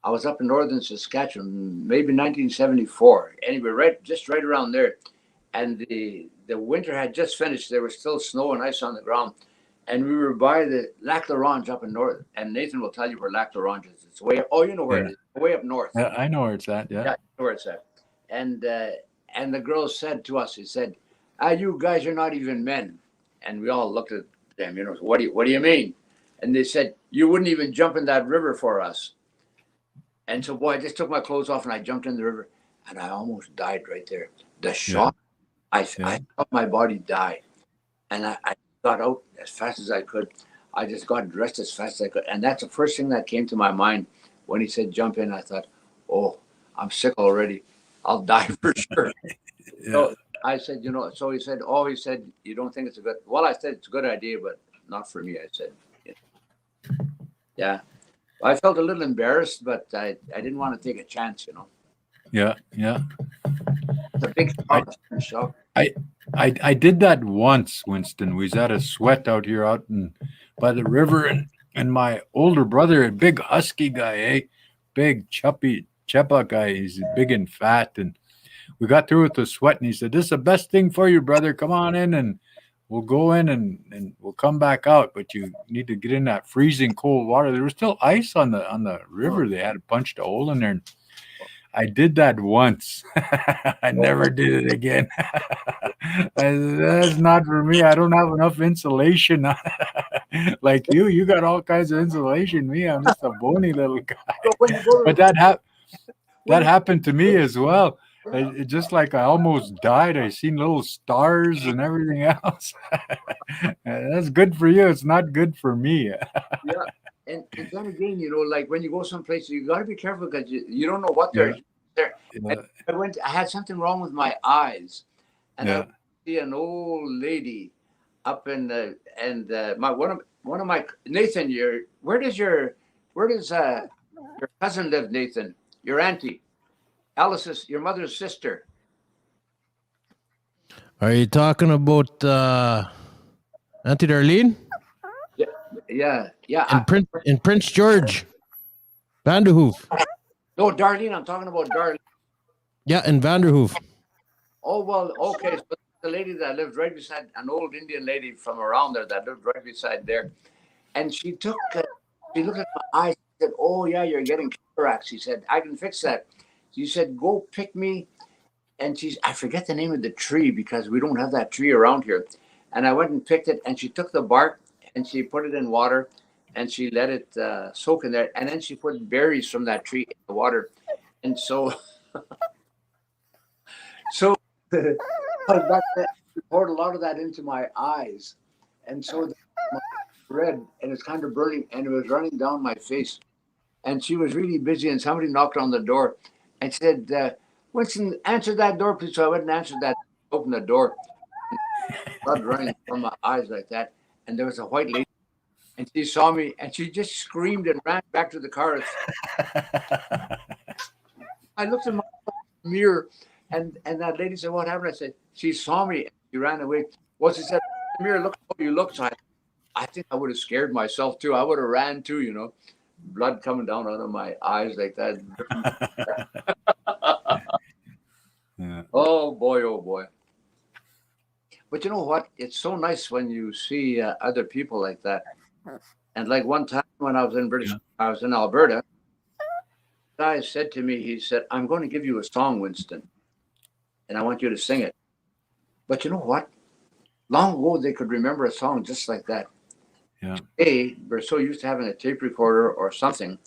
I was up in northern Saskatchewan, maybe 1974. Anyway, right around there. And the winter had just finished. There was still snow and ice on the ground. And we were by the Lac La Ronge up in north. And Nathan will tell you where Lac La Ronge is. It's way, you know where it is, way up north. Yeah, I know where it's at. Yeah, I know where it's at. And the girl said to us, he said, "You guys are not even men." And we all looked at them, what do you mean? And they said, "You wouldn't even jump in that river for us." And so, boy, I just took my clothes off and I jumped in the river. and I almost died right there. The Yeah. shock, I Yeah. felt my body die, and I got out as fast as I could. I just got dressed as fast as I could, and that's the first thing that came to my mind when he said jump in. I thought, oh, I'm sick already. I'll die for sure. Yeah. So I said, so he said, you don't think it's a good, well, I said, it's a good idea, but not for me. I said, yeah. I felt a little embarrassed, but I didn't want to take a chance, Yeah. Yeah. It's a big shock. I did that once, Winston. We was at a sweat out here out by the river, and my older brother, a big husky guy, big chuppy chepa guy. He's big and fat, and we got through with the sweat, and he said, "This is the best thing for you, brother. Come on in, and we'll go in, and we'll come back out. But you need to get in that freezing cold water." There was still ice on the river. They had punched a hole in there. And I did that once. I never did it again. That's not for me. I don't have enough insulation. Like you. You got all kinds of insulation. Me, I'm just a bony little guy. So when you go to But that happened to me as well. It just like I almost died. I seen little stars and everything else. That's good for you. It's not good for me. yeah, and then again, like when you go someplace, you got to be careful because you don't know what they're there. Yeah. I had something wrong with my eyes, and Yeah. I see an old lady up in the one of my Nathan. Where does your cousin live, Nathan? Your auntie, Alice's, your mother's sister. Are you talking about Auntie Darlene Yeah. and Prince George Vanderhoof? No, Darlene. I'm talking about Darlene. Yeah, and Vanderhoof. Oh, well, okay. So the lady that lived right beside, an old Indian lady from around there that lived right beside there. And she looked at my eyes and said, "Oh, yeah, you're getting cataracts." She said, "I can fix that." She said, "Go pick me." And I forget the name of the tree because we don't have that tree around here. And I went and picked it, and she took the bark and she put it in water and she let it soak in there. And then she put berries from that tree in the water. And so, she poured a lot of that into my eyes. And so my red, and it's kind of burning, and it was running down my face. And she was really busy, and somebody knocked on the door and said, "Winston, answer that door, please." So I went and answered that, opened the door, blood running from my eyes like that. And there was a white lady, and she saw me, and she just screamed and ran back to the car. I looked in my mirror, and that lady said, "What happened?" I said, "She saw me, and she ran away." Well, she said, "In the mirror, look how you look." So I think I would have scared myself too. I would have ran too, blood coming down out of my eyes like that. Yeah. Oh boy. But you know what? It's so nice when you see other people like that. And like one time when I was in Alberta, the guy said to me, he said, "I'm going to give you a song, Winston, and I want you to sing it." But you know what? Long ago, they could remember a song just like that. Yeah. Today, we're so used to having a tape recorder or something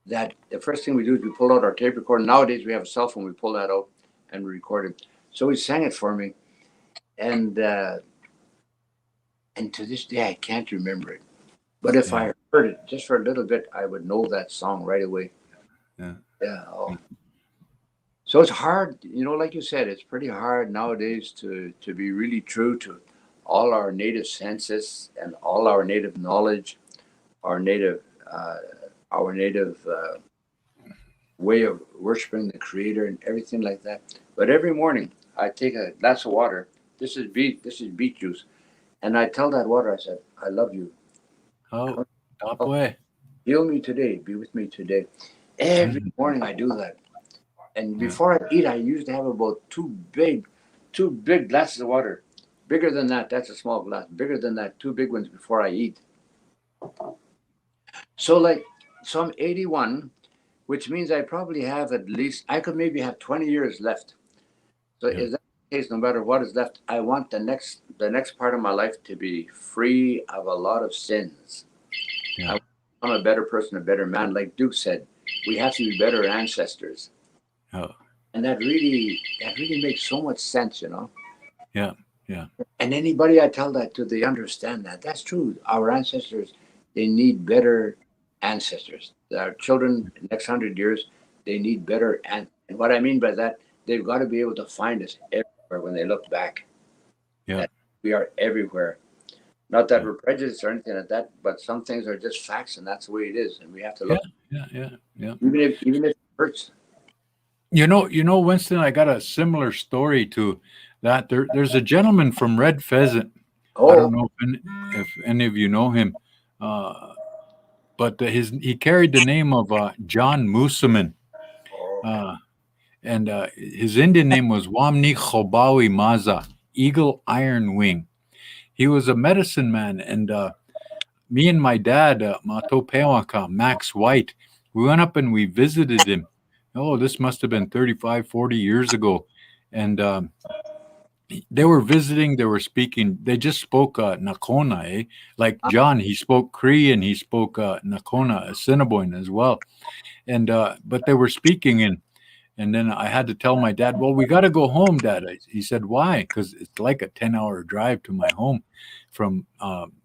that the first thing we do is we pull out our tape recorder. Nowadays, we have a cell phone. We pull that out and record it. So he sang it for me. And to this day, I can't remember it. But if I heard it just for a little bit, I would know that song right away. Yeah. Yeah. Oh. So it's hard, like you said, it's pretty hard nowadays to be really true to all our native senses and all our native knowledge, our native way of worshiping the Creator and everything like that. But every morning I take a glass of water. This is beet juice, and I tell that water, I said, "I love you. Oh, top way. Heal me today. Be with me today." Every morning I do that. And before I eat, I usually have about two big glasses of water. Bigger than that, that's a small glass. Bigger than that, two big ones before I eat. So I'm 81, which means I probably have I could maybe have 20 years left. So is that the case? No matter what is left, I want the next part of my life to be free of a lot of sins. Yeah. I'm a better person, a better man. Like Duke said, we have to be better ancestors. Oh. And that really makes so much sense, you know. Yeah, yeah. And anybody I tell that to, they understand that. That's true. Our ancestors, they need better ancestors. Our children, the next 100 years, they need better. And what I mean by that, they've got to be able to find us everywhere when they look back. Yeah. That we are everywhere. Not that we're prejudiced or anything like that, but some things are just facts, and that's the way it is. And we have to look. Yeah. Even if it hurts. You know, Winston, I got a similar story to that. There's a gentleman from Red Pheasant. I don't know if any of you know him, but he carried the name of John Mooseman, and his Indian name was Wamni Chobawi Maza, Eagle Iron Wing. He was a medicine man, and me and my dad, Mato Pewaka, Max White, we went up and we visited him. Oh, this must have been 35, 40 years ago. And they were visiting, they were speaking, they just spoke Nakona, eh? Like John, he spoke Cree and he spoke Nakona, Assiniboine as well. And but they were speaking, and then I had to tell my dad, well, we got to go home, Dad. He said, why? Because it's like a 10-hour drive to my home from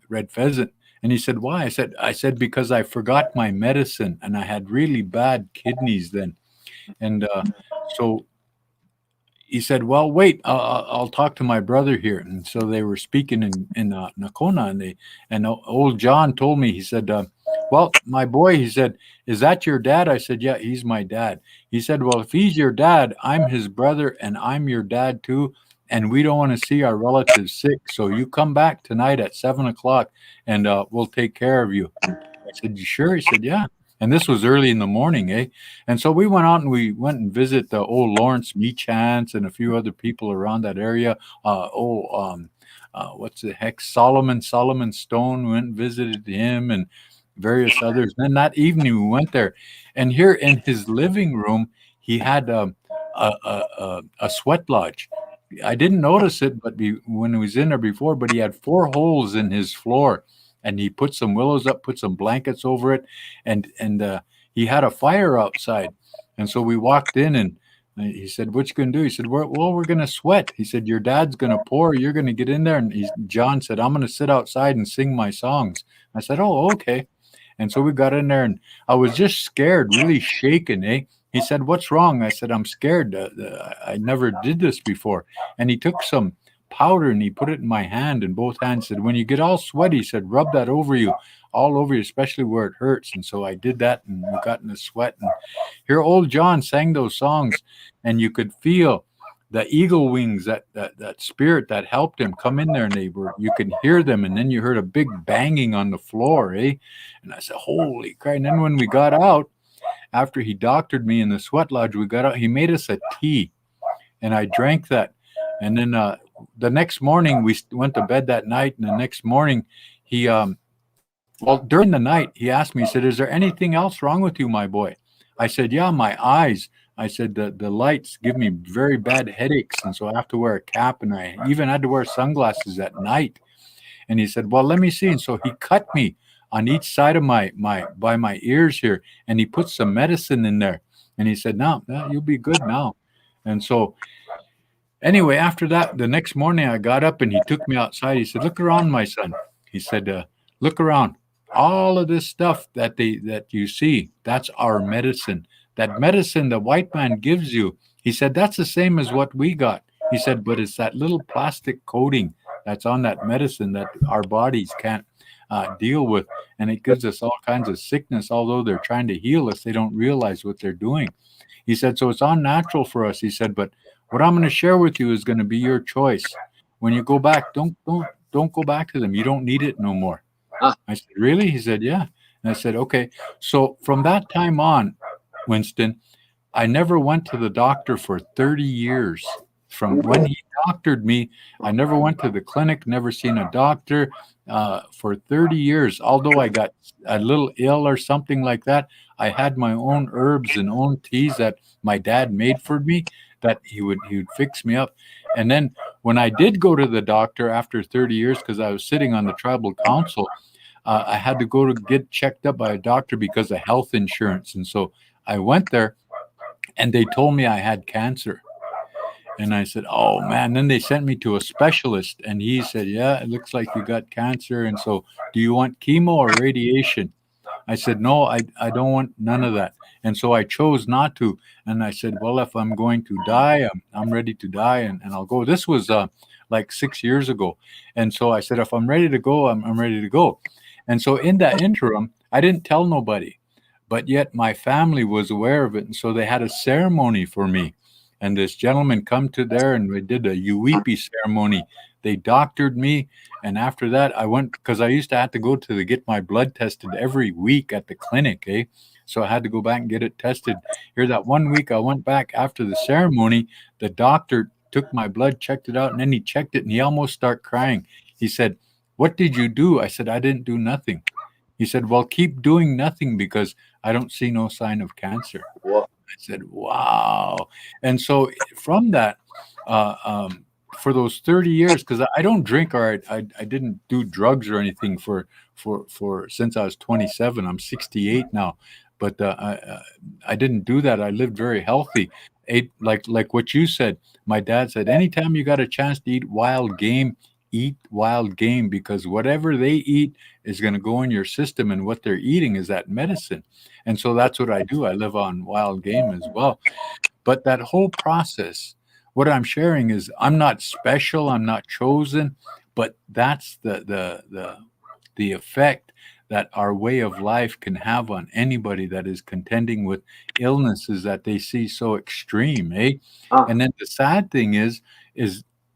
Red Pheasant. And he said, why? I said, because I forgot my medicine and I had really bad kidneys then. And so he said, well, wait, I'll talk to my brother here. And so they were speaking in Nakona, and old John told me, he said, well, my boy, he said, is that your dad? I said, yeah, he's my dad. He said, well, if he's your dad, I'm his brother and I'm your dad too. And we don't want to see our relatives sick. So you come back tonight at 7:00 and we'll take care of you. I said, you sure? He said, yeah. And this was early in the morning, eh? And so we went out and we went and visit the old Lawrence Meachants and a few other people around that area. What's the heck? Solomon Stone. We went and visited him and various others. Then that evening we went there, and here in his living room he had a sweat lodge. I didn't notice it, but when he was in there before, but he had 4 holes in his floor. And he put some willows up, put some blankets over it, and he had a fire outside. And so we walked in, and he said, what you going to do? He said, we're going to sweat. He said, your dad's going to pour. You're going to get in there. And John said, I'm going to sit outside and sing my songs. I said, oh, okay. And so we got in there, and I was just scared, really shaken, eh? He said, what's wrong? I said, I'm scared. I never did this before. And he took some powder and he put it in my hand, in both hands. Said, when you get all sweaty, he said, rub that over you, all over you, especially where it hurts. And so I did that, and we got in the sweat. And here old John sang those songs, and you could feel the eagle wings, that spirit that helped him come in there, and you could hear them. And then you heard a big banging on the floor, eh? And I said, holy crap. And then when we got out, after he doctored me in the sweat lodge, we got out, he made us a tea, and I drank that. And then the next morning, we went to bed that night, and the next morning, during the night, he asked me, he said, is there anything else wrong with you, my boy? I said, yeah, my eyes. I said, the lights give me very bad headaches, and so I have to wear a cap, and I even had to wear sunglasses at night. And he said, well, let me see. And so he cut me on each side of by my ears here, and he put some medicine in there. And he said, no, you'll be good now. And so anyway, after that, the next morning I got up and he took me outside. He said, look around, my son. He said, look around. All of this stuff that you see, that's our medicine. That medicine the white man gives you, he said, that's the same as what we got. He said, but it's that little plastic coating that's on that medicine that our bodies can't deal with. And it gives us all kinds of sickness. Although they're trying to heal us, they don't realize what they're doing. He said, so it's unnatural for us. He said, but what I'm going to share with you is going to be your choice. When you go back, don't go back to them. You don't need it no more. I said, really? He said, yeah. And I said, okay. So from that time on, Winston, I never went to the doctor for 30 years. From when he doctored me, I never went to the clinic, never seen a doctor for 30 years. Although I got a little ill or something like that, I had my own herbs and own teas that my dad made for me, that he would fix me up. And then when I did go to the doctor after 30 years, because I was sitting on the tribal council, I had to go to get checked up by a doctor because of health insurance. And so I went there, and they told me I had cancer. And I said, oh man. Then they sent me to a specialist, and he said, yeah, it looks like you got cancer. And so, do you want chemo or radiation? I said, no, I don't want none of that. And so I chose not to. And I said, well, if I'm going to die, I'm ready to die, and I'll go. This was like 6 years ago. And so I said, if I'm ready to go, I'm ready to go. And so in that interim, I didn't tell nobody, but yet my family was aware of it. And so they had a ceremony for me. And this gentleman come to there, and we did a UEP ceremony. They doctored me. And after that, I went, because I used to have to go to get my blood tested every week at the clinic, eh? So I had to go back and get it tested. Here, that 1 week I went back after the ceremony, the doctor took my blood, checked it out, and then he checked it, and he almost started crying. He said, what did you do? I said, I didn't do nothing. He said, well, keep doing nothing because I don't see no sign of cancer. I said, wow. And so from that, for those 30 years, because I don't drink, or I didn't do drugs or anything for since I was 27. I'm 68 now, but I didn't do that. I lived very healthy. Ate like what you said. My dad said, anytime you got a chance to eat wild game, eat wild game, because whatever they eat is going to go in your system, and what they're eating is that medicine. And so that's what I do. I live on wild game as well. But that whole process, what I'm sharing is, I'm not special, I'm not chosen, but that's the effect that our way of life can have on anybody that is contending with illnesses that they see so extreme, eh? And then the sad thing is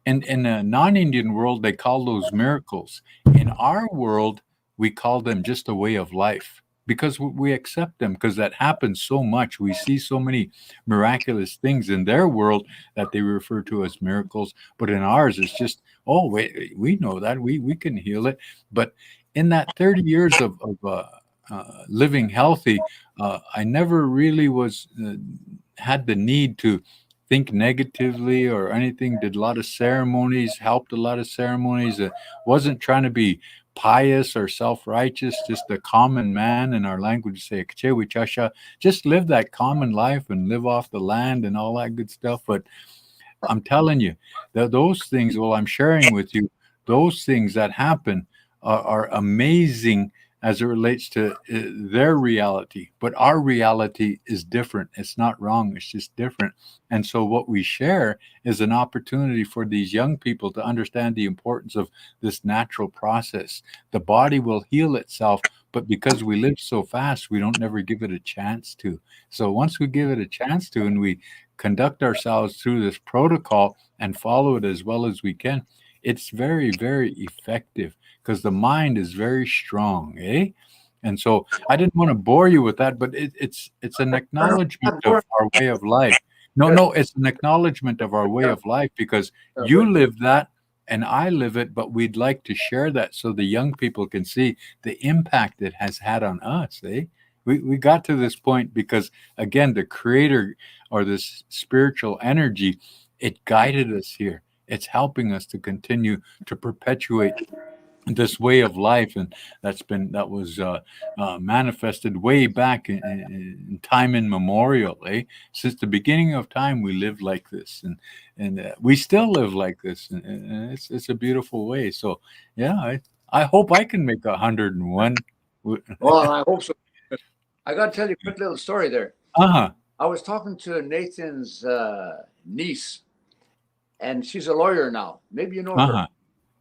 in a non-Indian world, they call those miracles. In our world, we call them just a way of life, because we accept them, because that happens so much. We see so many miraculous things in their world that they refer to as miracles, but in ours, it's just, oh, wait, we know that we can heal it. But in that 30 years of living healthy, I never really had the need to think negatively or anything. Did a lot of ceremonies, helped a lot of ceremonies. Wasn't trying to be pious or self-righteous, just a common man. In our language, say, just live that common life and live off the land and all that good stuff. But I'm telling you, those things, well, I'm sharing with you, those things that happen are amazing as it relates to their reality. But our reality is different. It's not wrong. It's just different. And so what we share is an opportunity for these young people to understand the importance of this natural process. The body will heal itself, but because we live so fast, we don't never give it a chance to. So once we give it a chance to, and we conduct ourselves through this protocol and follow it as well as we can, it's very, very effective, because the mind is very strong, eh? And so I didn't want to bore you with that, but it's an acknowledgement of our way of life. No, it's an acknowledgement of our way of life, because you live that and I live it, but we'd like to share that so the young people can see the impact it has had on us, eh? We got to this point because, again, the Creator, or this spiritual energy, it guided us here. It's helping us to continue to perpetuate this way of life, and that was manifested way back in time immemorial, eh? Since the beginning of time, we lived like this, and we still live like this, and it's a beautiful way. So yeah, I hope I can make 101. Well, I hope so. I got to tell you a quick little story there. I was talking to Nathan's niece, and she's a lawyer now. Maybe you know her,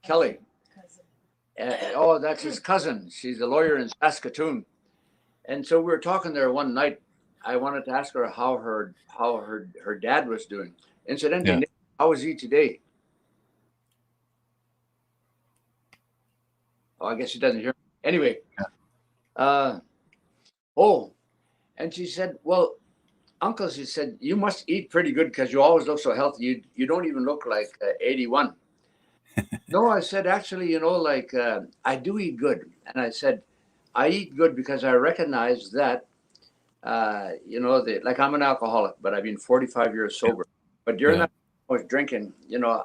Kelly. Oh, that's his cousin. She's a lawyer in Saskatoon. And so we were talking there one night. I wanted to ask her how her dad was doing. Incidentally, how is he today? Oh, I guess he doesn't hear me. Anyway. And she said, well, Uncle, she said, you must eat pretty good because you always look so healthy. You don't even look like 81. No, I said, actually, I do eat good. And I said, I eat good because I recognize that, like I'm an alcoholic, but I've been 45 years sober. But during that I was drinking,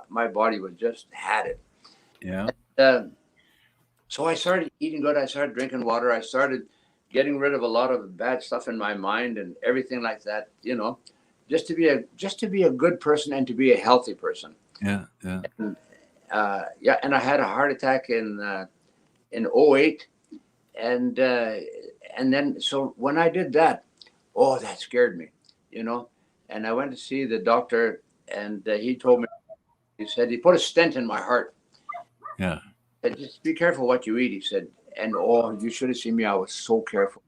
my body was just had it. Yeah. And, so I started eating good. I started drinking water. I started getting rid of a lot of bad stuff in my mind and everything like that, just to be a good person and to be a healthy person. Yeah. And, and I had a heart attack in 08, and then so when I did that, oh, that scared me, and I went to see the doctor, and he told me, he said he put a stent in my heart. Yeah. Said, just be careful what you eat, he said. And you should have seen me. I was so careful.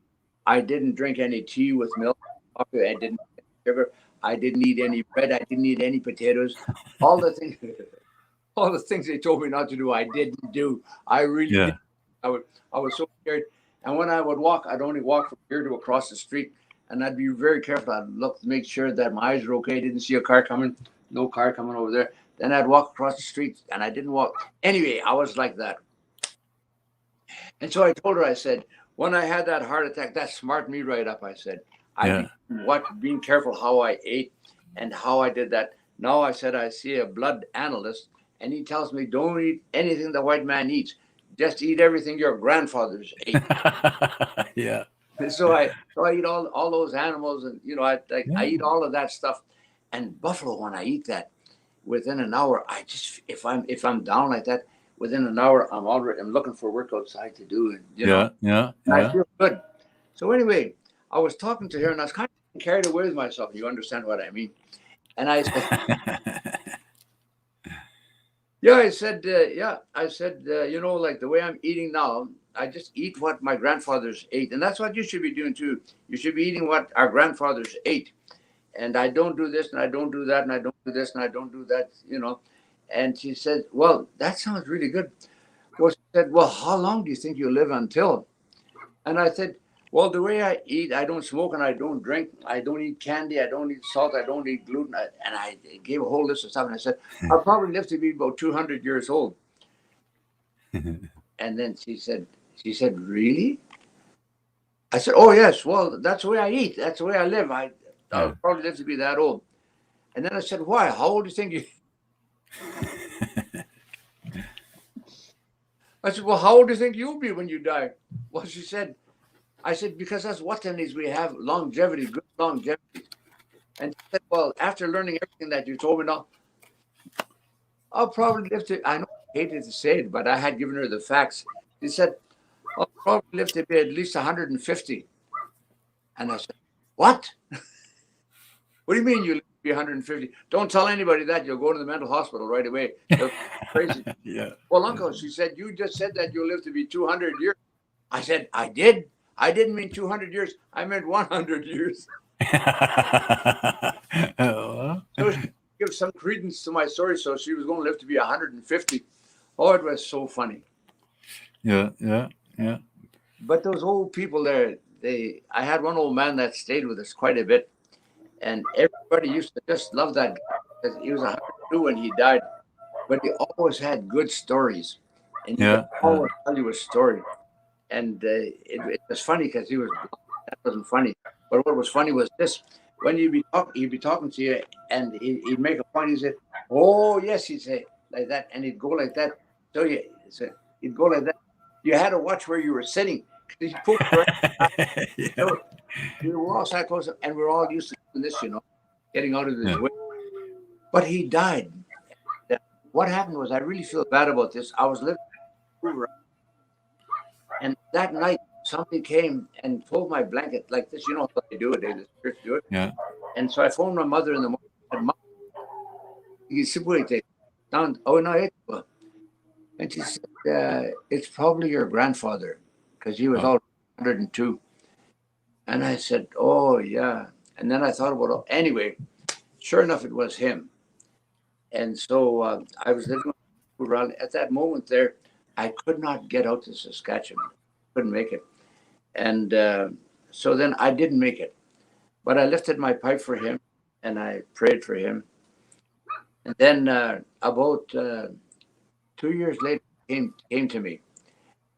I didn't drink any tea with milk, coffee. I didn't eat sugar. I didn't eat any bread. I didn't eat any potatoes. All the things they told me not to do, I didn't do. I really did. I was so scared. And when I would walk, I'd only walk from here to across the street, and I'd be very careful. I'd look to make sure that my eyes were okay. Didn't see a car coming. No car coming over there. Then I'd walk across the street, and I didn't walk. Anyway, I was like that. And so I told her, I said, when I had that heart attack, that smartened me right up. I said, being careful how I ate and how I did that. Now I said, I see a blood analyst, and he tells me, don't eat anything the white man eats. Just eat everything your grandfathers ate. Yeah. So I eat all those animals, and I eat all of that stuff. And buffalo, when I eat that, within an hour, I just if I'm down like that, within an hour, I'm looking for work outside to do, and I feel good. So anyway, I was talking to her, and I was kind of carried away with myself. You understand what I mean? And I said, I said, like the way I'm eating now, I just eat what my grandfathers ate, and that's what you should be doing too. You should be eating what our grandfathers ate. And I don't do this, and I don't do that, and I don't do this, and I don't do that, And she said, well, that sounds really good. Well, she said, well, how long do you think you'll live until? And I said, well, the way I eat, I don't smoke and I don't drink. I don't eat candy. I don't eat salt. I don't eat gluten. And I gave a whole list of stuff. And I said, I'll probably live to be about 200 years old. And then she said, really? I said, oh, yes. Well, that's the way I eat. That's the way I live. I'll probably live to be that old. And then I said, why? How old do you think you? I said, well, how old do you think you'll be when you die? Well, she said, I said, because that's what it is. We have longevity, good longevity. And she said, well, after learning everything that you told me now, I'll probably live to, I know I hated to say it, but I had given her the facts. She said, I'll probably live to be at least 150. And I said, what? What do you mean you live to be 150? Don't tell anybody that. You'll go to the mental hospital right away. They're crazy. Yeah. Well, Uncle, she said, you just said that you'll live to be 200 years. I said, I did. I didn't mean 200 years. I meant 100 years. So she gave some credence to my story. So she was going to live to be 150. Oh, it was so funny. Yeah. But those old people there, I had one old man that stayed with us quite a bit. And everybody used to just love that guy because he was 102 when he died. But he always had good stories. And he would always tell you a story. And it was funny because he was blind. That wasn't funny. But what was funny was this. When he'd be talking to you, and he'd make a point. He said, oh, yes, he'd say like that. And he'd go like that. So he'd go like that. You had to watch where you were sitting. He put so we were all sat close, and we're all used to doing this, getting out of his way. But he died. What happened was, I really feel bad about this. I was living in Vancouver, and that night somebody came and pulled my blanket like this. You know how they do it. The spirits do it. Yeah. And so I phoned my mother in the morning. I said, Mom, oh no, and she said, it's probably your grandfather, because he was all 102. And I said, oh, yeah. And then I thought about it. Anyway, sure enough, it was him. And so I was living around. At that moment there, I could not get out to Saskatchewan. Couldn't make it. And so then I didn't make it. But I lifted my pipe for him, and I prayed for him. And then about 2 years later, he came to me.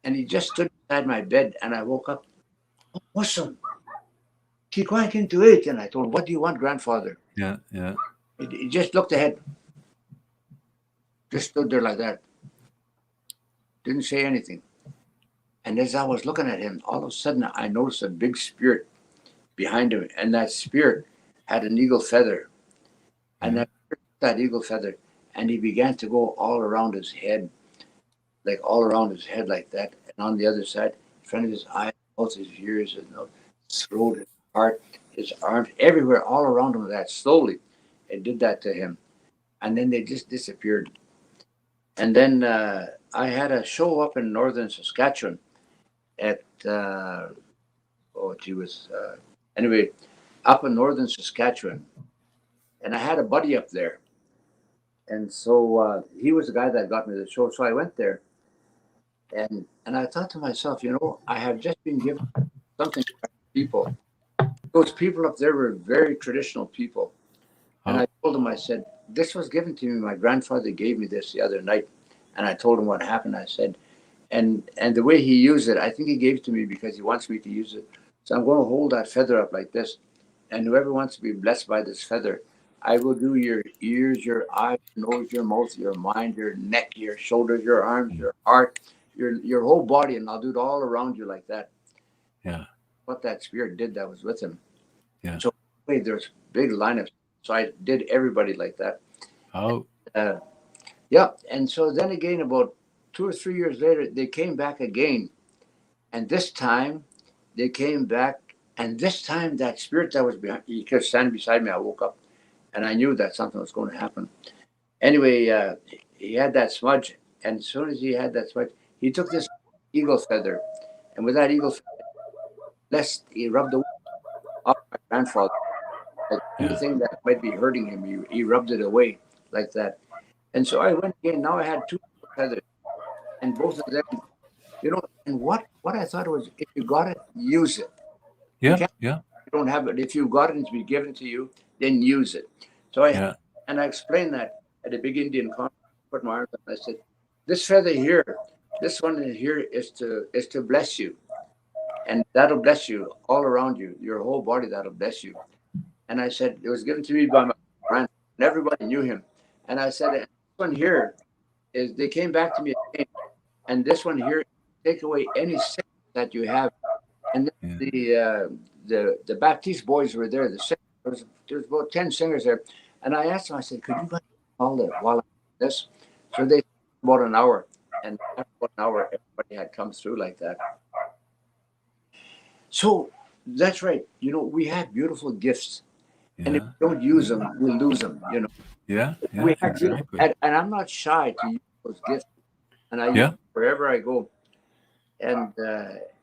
And he just stood beside my bed, and I woke up. Oh, awesome. Keep going into it. And I told him, what do you want, grandfather? Yeah. He just looked ahead. Just stood there like that. Didn't say anything. And as I was looking at him, all of a sudden I noticed a big spirit behind him. And that spirit had an eagle feather. And Yeah. I took that eagle feather, and he began to go all around his head, like all around his head like that. And on the other side, in front of his eyes, both his ears, his nose, throat, his heart, his arms, everywhere, all around him that slowly. It did that to him. And then they just disappeared. And then I had a show up in northern Saskatchewan at, anyway, up in northern Saskatchewan. And I had a buddy up there. And so he was the guy that got me the show. So I went there. And I thought to myself, I have just been given something by people. Those people up there were very traditional people. And I told them, I said, this was given to me. My grandfather gave me this the other night. And I told him what happened. I said, and the way he used it, I think he gave it to me because he wants me to use it. So I'm going to hold that feather up like this. And whoever wants to be blessed by this feather, I will do your ears, your eyes, your nose, your mouth, your mind, your neck, your shoulders, your arms, your heart, your whole body, and I'll do it all around you like that. Yeah. What that spirit did that was with him. Yeah. So there's big lineups. So I did everybody like that. Oh. Yeah. And so then again, about 2 or 3 years later, they came back again. And this time they came back. And this time that spirit that was behind, he kept standing beside me. I woke up and I knew that something was going to happen. Anyway, he had that smudge. And as soon as he had that smudge, he took this eagle feather. And with that eagle feather, he rubbed the off my grandfather. Anything that might be hurting him, he rubbed it away like that. And so I went again. Now I had 2 feathers. And both of them, and what I thought was, if you got it, use it. Yeah. You don't have it. If you got it and it's been given to you, then use it. So I explained that at a big Indian conference. Put my arms up and I said, this feather here, this one here is to bless you. And that'll bless you all around you, your whole body, that'll bless you. And I said, it was given to me by my friend, and everybody knew him. And I said, this one here is, they came back to me again, and this one here, take away any sickness that you have. And then the Baptiste boys were there. There's about 10 singers there. And I asked them, I said, could you guys all that while I do this? So they about an hour. And after about an hour, everybody had come through like that. So that's right. We have beautiful gifts. And if we don't use them, we lose them, Yeah, we have exactly. and I'm not shy to use those gifts. And I use them wherever I go. And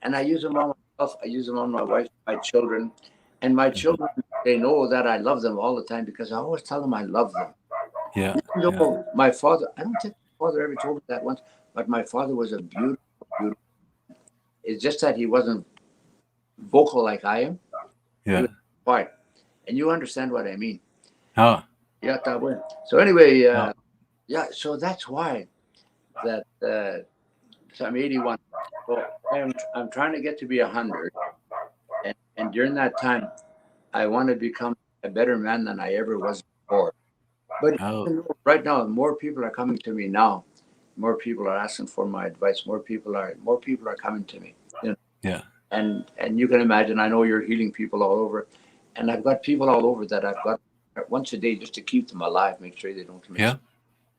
I use them on myself. I use them on my wife, my children. And my children, they know that I love them all the time because I always tell them I love them. Yeah. My father, I don't think my father ever told me that once, but my father was a beautiful, beautiful. It's just that he wasn't vocal like I am. Yeah. He was quiet. And you understand what I mean. Oh. Yeah, that way. So anyway, so that's why that so I'm 81. So I'm trying to get to be 100. And during that time, I want to become a better man than I ever was before. But right now, more people are coming to me now. More people are asking for my advice. More people are coming to me. Yeah. And you can imagine, I know you're healing people all over. And I've got people all over that I've got once a day just to keep them alive, make sure they don't commit.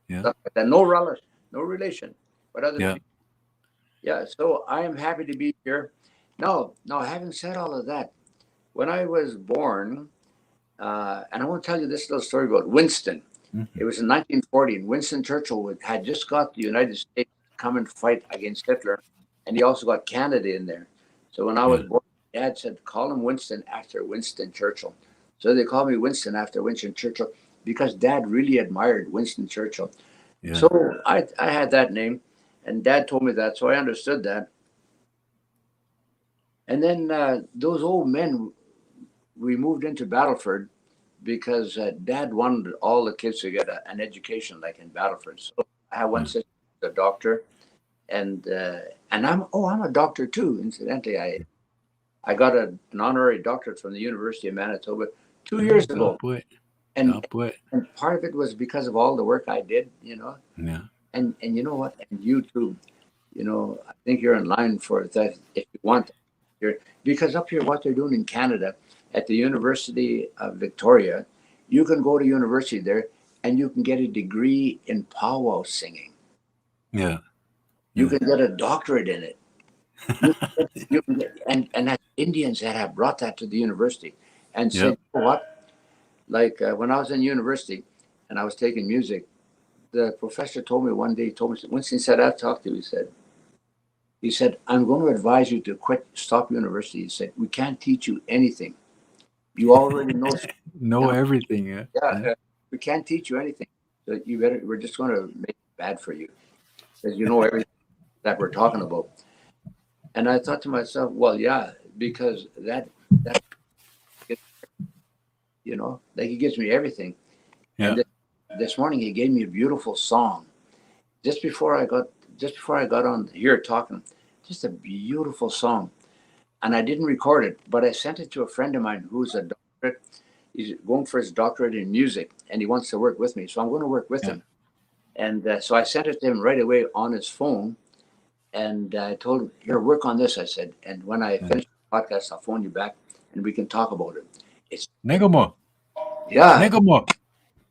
Yeah. Stuff like that. No relish, no relation, but other people. Yeah. So I am happy to be here. Now, having said all of that, when I was born, and I want to tell you this little story about Winston. Mm-hmm. It was in 1940, and Winston Churchill had just got the United States to come and fight against Hitler, and he also got Canada in there. So when I was born, Dad said, call him Winston after Winston Churchill. So they called me Winston after Winston Churchill because Dad really admired Winston Churchill. Yeah. So I had that name, and Dad told me that, so I understood that. And then those old men, we moved into Battleford because Dad wanted all the kids to get an education like in Battleford. So I have one sister, a doctor, and I'm a doctor too, incidentally. I got an honorary doctorate from the University of Manitoba 2 years ago. And part of it was because of all the work I did, Yeah. And you know what? And you too, I think you're in line for that if you want. Because up here, what they're doing in Canada, at the University of Victoria. You can go to university there and you can get a degree in powwow singing. Yeah. You can get a doctorate in it. You can get, and that's Indians that have brought that to the university and said, you know what? Like when I was in university and I was taking music, the professor told me one day, Winston said, I've talked to you. He said, I'm going to advise you to stop university. He said, we can't teach you anything. You already know everything. Yeah. Yeah, we can't teach you anything. So we're just going to make it bad for you because you know everything that we're talking about. And I thought to myself, well, yeah, because that you know, like he gives me everything. Yeah. And this morning he gave me a beautiful song just before I got on here talking. Just a beautiful song, and I didn't record it, but I sent it to a friend of mine who's a doctorate. He's going for his doctorate in music, and he wants to work with me, so I'm going to work with him. And so I sent it to him right away on his phone, and I told him, "Here, work on this." I said, and when I finish the podcast, I'll phone you back, and we can talk about it. It's Negamo. Yeah. Negamo.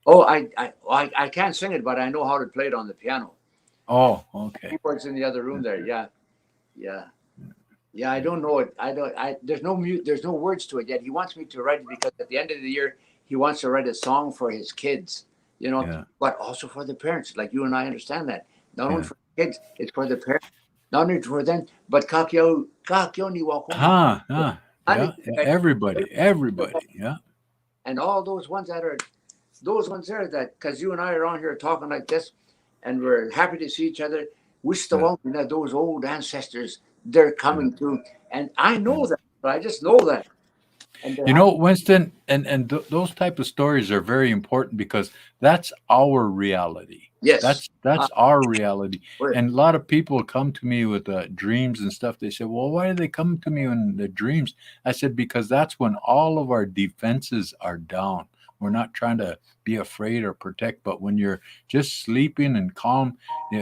Oh, I can't sing it, but I know how to play it on the piano. Oh, okay. Keyboard's in the other room there. Yeah. I don't know it. There's no words to it yet. He wants me to write it because at the end of the year he wants to write a song for his kids, you know, but also for the parents. Like you and I understand that. Not only for the kids, it's for the parents. Not only for them, but kakyo ni wako. Everybody. Yeah. And all those ones there that, because you and I are on here talking like this, and we're happy to see each other. We still those old ancestors, they're coming through, and I know that, but I just know that. You know, Winston, and those type of stories are very important because that's our reality. Yes, that's our reality. And a lot of people come to me with dreams and stuff. They say, "Well, why do they come to me in the dreams?" I said, "Because that's when all of our defenses are down. We're not trying to be afraid or protect, but when you're just sleeping and calm,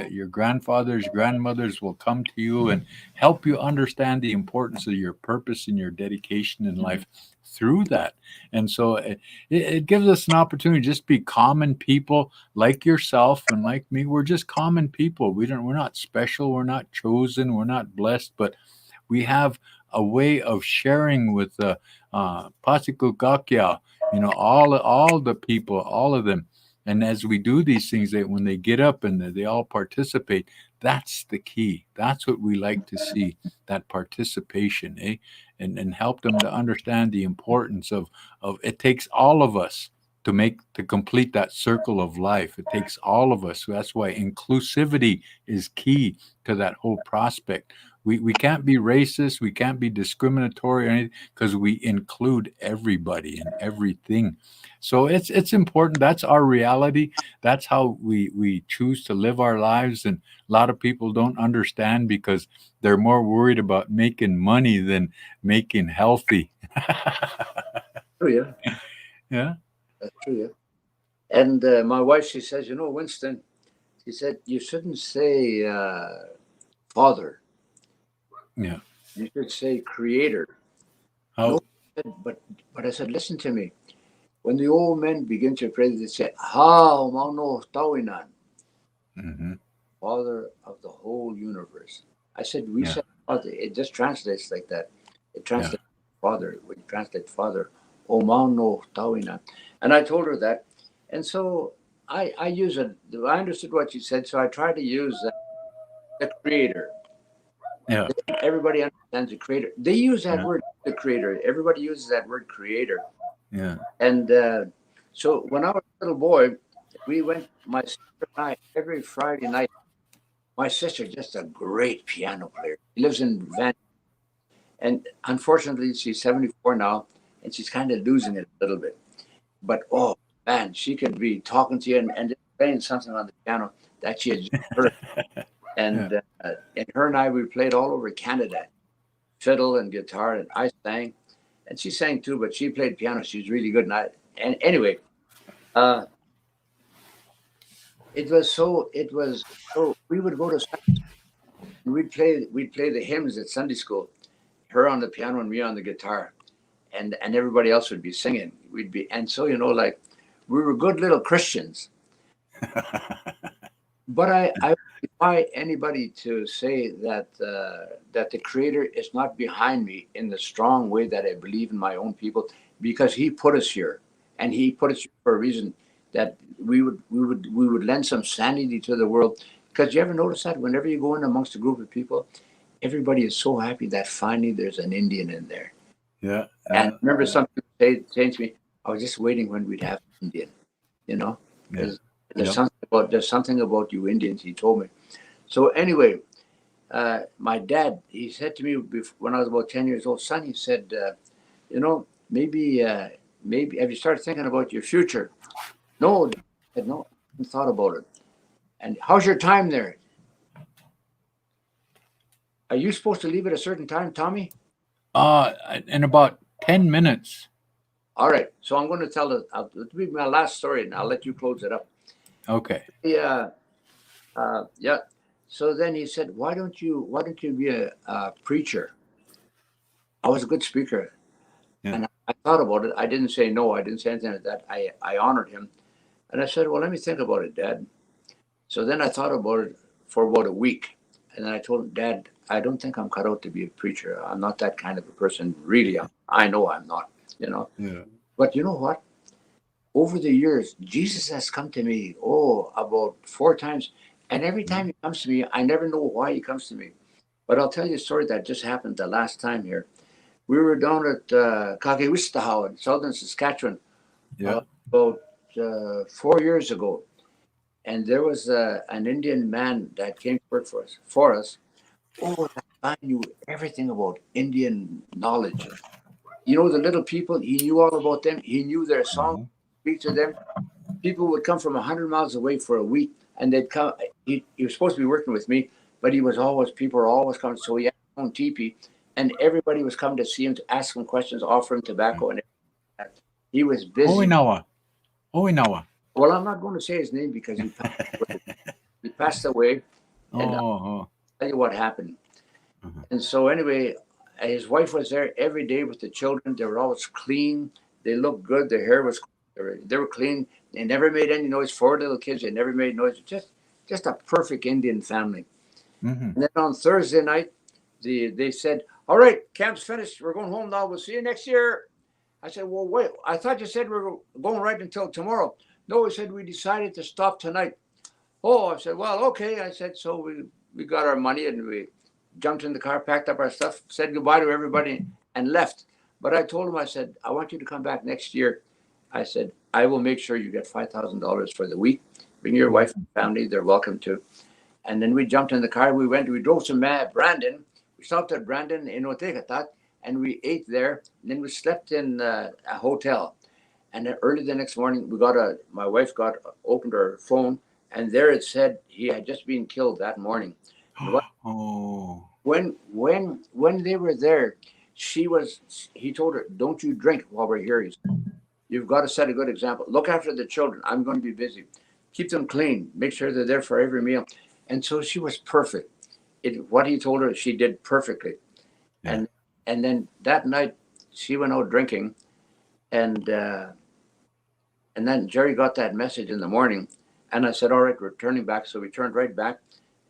your grandfathers, grandmothers will come to you and help you understand the importance of your purpose and your dedication in life through that." And so it gives us an opportunity to just be common people like yourself and like me. We're just common people. We're not special. We're not chosen. We're not blessed, but we have a way of sharing with Pasiku Gakya, you know, all the people, all of them. And as we do these things, when they get up and they all participate, that's the key. That's what we like to see, that participation, and help them to understand the importance of it takes all of us to complete that circle of life. It takes all of us. That's why inclusivity is key to that whole prospect. We can't be racist. We can't be discriminatory or anything because we include everybody and everything. So it's important. That's our reality. That's how we choose to live our lives. And a lot of people don't understand because they're more worried about making money than making healthy. Oh, yeah. Yeah. That's true, yeah. And my wife, she says, you know, Winston, she said, you shouldn't say father. Yeah. You should say creator. Oh. No, but I said, listen to me. When the old men begin to pray, they say, "Ha, mano tawinan," Father of the whole universe. I said, we said Father. It just translates like that. It translates Father. When you translate Father, "O mano tawinan," and I told her that, and so I use it. I understood what you said, so I try to use the Creator. Yeah. Everybody understands the Creator. They use that word, the Creator. Everybody uses that word, Creator. Yeah. And so when I was a little boy, we went, my sister and I, every Friday night. My sister, just a great piano player. She lives in Vancouver. And unfortunately, she's 74 now, and she's kind of losing it a little bit. But, oh, man, she could be talking to you and just playing something on the piano that she had just heard. And her and I, we played all over Canada, fiddle and guitar, and I sang. And she sang too, but she played piano. She was really good. And anyway, it was so we would go to Sunday school and we'd play the hymns at Sunday school, her on the piano and me on the guitar. and everybody else would be singing. And so, like, we were good little Christians. But I defy anybody to say that that the Creator is not behind me in the strong way that I believe in my own people, because He put us here, and He put us here for a reason, that we would lend some sanity to the world. Because you ever notice that whenever you go in amongst a group of people, everybody is so happy that finally there's an Indian in there. Yeah. And I remember some people saying to me, "I was just waiting when we'd have an Indian," you know. Yeah. There's something about you Indians, he told me. So anyway, my dad, he said to me when I was about 10 years old, "Son," he said, maybe have you started thinking about your future?" "No," I said, "no, I haven't thought about it." "And how's your time there?" "Are you supposed to leave at a certain time, Tommy?" In about 10 minutes. "All right, so I'm going to tell it'll be my last story, and I'll let you close it up." Okay. Yeah. Yeah. So then he said, why don't you be a preacher?" I was a good speaker. Yeah. And I thought about it. I didn't say no. I didn't say anything like that. I honored him. And I said, "Well, let me think about it, Dad." So then I thought about it for about a week. And then I told him, "Dad, I don't think I'm cut out to be a preacher. I'm not that kind of a person. Really, I know I'm not, Yeah. But you know what? Over the years, Jesus has come to me, about 4 times. And every time he comes to me, I never know why he comes to me. But I'll tell you a story that just happened the last time here. We were down at Kagewistahow in southern Saskatchewan Yeah. about 4 years ago. And there was an Indian man that came to work for us. Oh, that guy knew everything about Indian knowledge. The little people, he knew all about them. He knew their songs, speak to them. People would come from 100 miles away for a week, and they'd come. He was supposed to be working with me, but people were always coming. So he had his own teepee, and everybody was coming to see him, to ask him questions, offer him tobacco, and everything. He was busy. Oinawa. Well, I'm not going to say his name because he passed away. And I'll tell you what happened. And so anyway, his wife was there every day with the children. They were always clean. They looked good. Their hair was, they were clean. They never made any noise. 4 little kids, they never made noise. Just a perfect Indian family. And then on Thursday night, they said, "All right, camp's finished. We're going home now. We'll see you next year." I said, "Well, wait, I thought you said we were going right until tomorrow." "No," he said, "we decided to stop tonight." "Oh," I said, "well, okay." I said, so we got our money and we jumped in the car, packed up our stuff, said goodbye to everybody, and left. But I told him, I said, "I want you to come back next year." I said, "I will make sure you get $5,000 for the week. Bring your wife and family. They're welcome to." And then we jumped in the car. We drove to Brandon. We stopped at Brandon in Otekatat, and we ate there. And then we slept in a hotel. And then early the next morning, my wife opened her phone, and there it said he had just been killed that morning. When they were there, he told her, "Don't you drink while we're here. You've got to set a good example. Look after the children. I'm going to be busy. Keep them clean. Make sure they're there for every meal." And so she was perfect. What he told her, she did perfectly. Yeah. And then that night, she went out drinking, and then Jerry got that message in the morning, and I said, "All right, we're turning back." So we turned right back,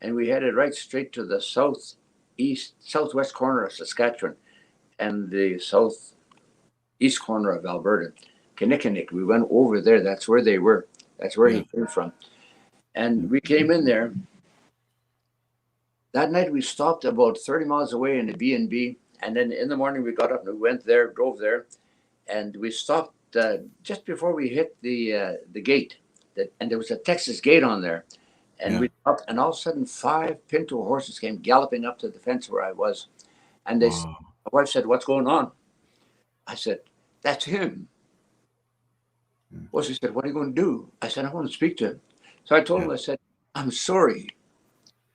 and we headed right straight to the southwest corner of Saskatchewan and the southeast corner of Alberta, Kinnickinnick. We went over there. That's where they were. That's where he came from. And we came in there. That night we stopped about 30 miles away in a B&B, and then in the morning we got up and we went there, drove there, and we stopped just before we hit the gate. And there was a Texas gate on there. And we stopped, and all of a sudden 5 pinto horses came galloping up to the fence where I was. And my wife said, "What's going on?" I said, "That's him." Well, she said, "What are you going to do?" I said, "I want to speak to him." So I told him, I said, "I'm sorry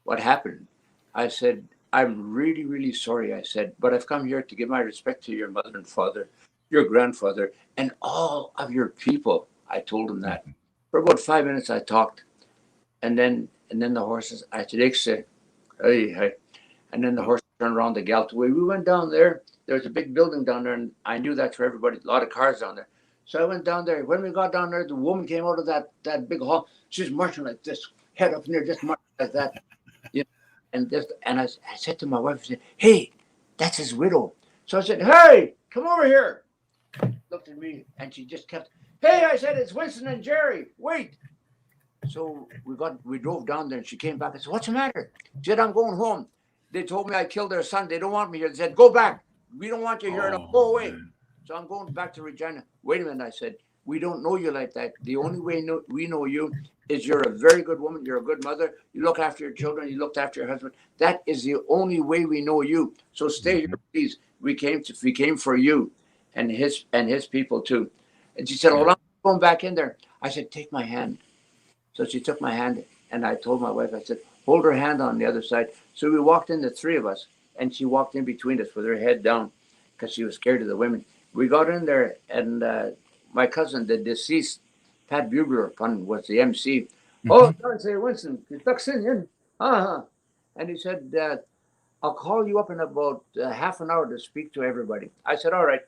what happened." I said, "I'm really, really sorry." I said, "But I've come here to give my respect to your mother and father, your grandfather, and all of your people." I told him that. For about 5 minutes I talked. And then the horses, I said, "Hey." And then the horse turned around, they galloped away. We went down there, there's a big building down there, and I knew that's for everybody. A lot of cars down there. So I went down there. When we got down there, the woman came out of that big hall. She's marching like this, head up in there, just marching like that. You know, and I said to my wife, I said, "Hey, that's his widow." So I said, "Hey, come over here." Looked at me, and she just kept, "Hey," I said, "it's Winston and Jerry. Wait." So we drove down there, and she came back and said, "What's the matter?" She said, "I'm going home. They told me I killed their son. They don't want me here." They said, "Go back. We don't want you here. No, go away." Man. So I'm going back to Regina. Wait a minute, I said. We don't know you like that. The only way we know you is you're a very good woman. You're a good mother. You look after your children. You looked after your husband. That is the only way we know you. So stay here, please. We came for you, and his people too. And she said, "Oh, I'm going back in there." I said, "Take my hand." So she took my hand, and I told my wife, I said, "Hold her hand on the other side." So we walked in, the three of us, and she walked in between us with her head down because she was scared of the women. We got in there, and my cousin, the deceased, Pat Bugler, was the MC. "Oh, don't say Winston, you stuck in. And he said, "I'll call you up in about half an hour to speak to everybody." I said, "All right."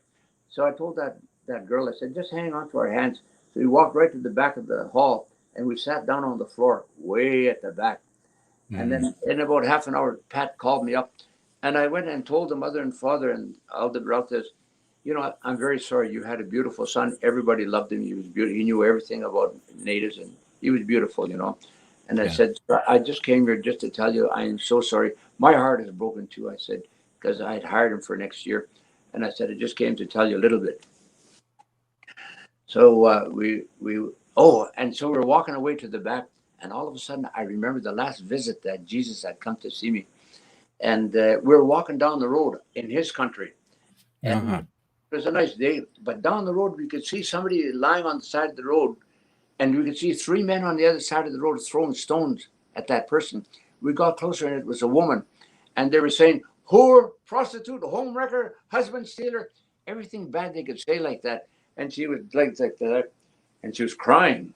So I told that girl, I said, "Just hang on to our hands." So we walked right to the back of the hall, and we sat down on the floor, way at the back. And then in about half an hour, Pat called me up, and I went and told the mother and father and all the relatives, "I'm very sorry. You had a beautiful son. Everybody loved him. He was beautiful. He knew everything about natives, and he was beautiful, And I said, "I just came here just to tell you I am so sorry. My heart is broken too." I said, because I had hired him for next year. And I said, "I just came to tell you a little bit." So and so we're walking away to the back, and all of a sudden I remember the last visit that Jesus had come to see me. And we were walking down the road in his country. And it was a nice day, but down the road we could see somebody lying on the side of the road, and we could see three men on the other side of the road throwing stones at that person. We got closer, and it was a woman, and they were saying, "Whore, prostitute, homewrecker, husband stealer," everything bad they could say like that. And she was like that, and she was crying.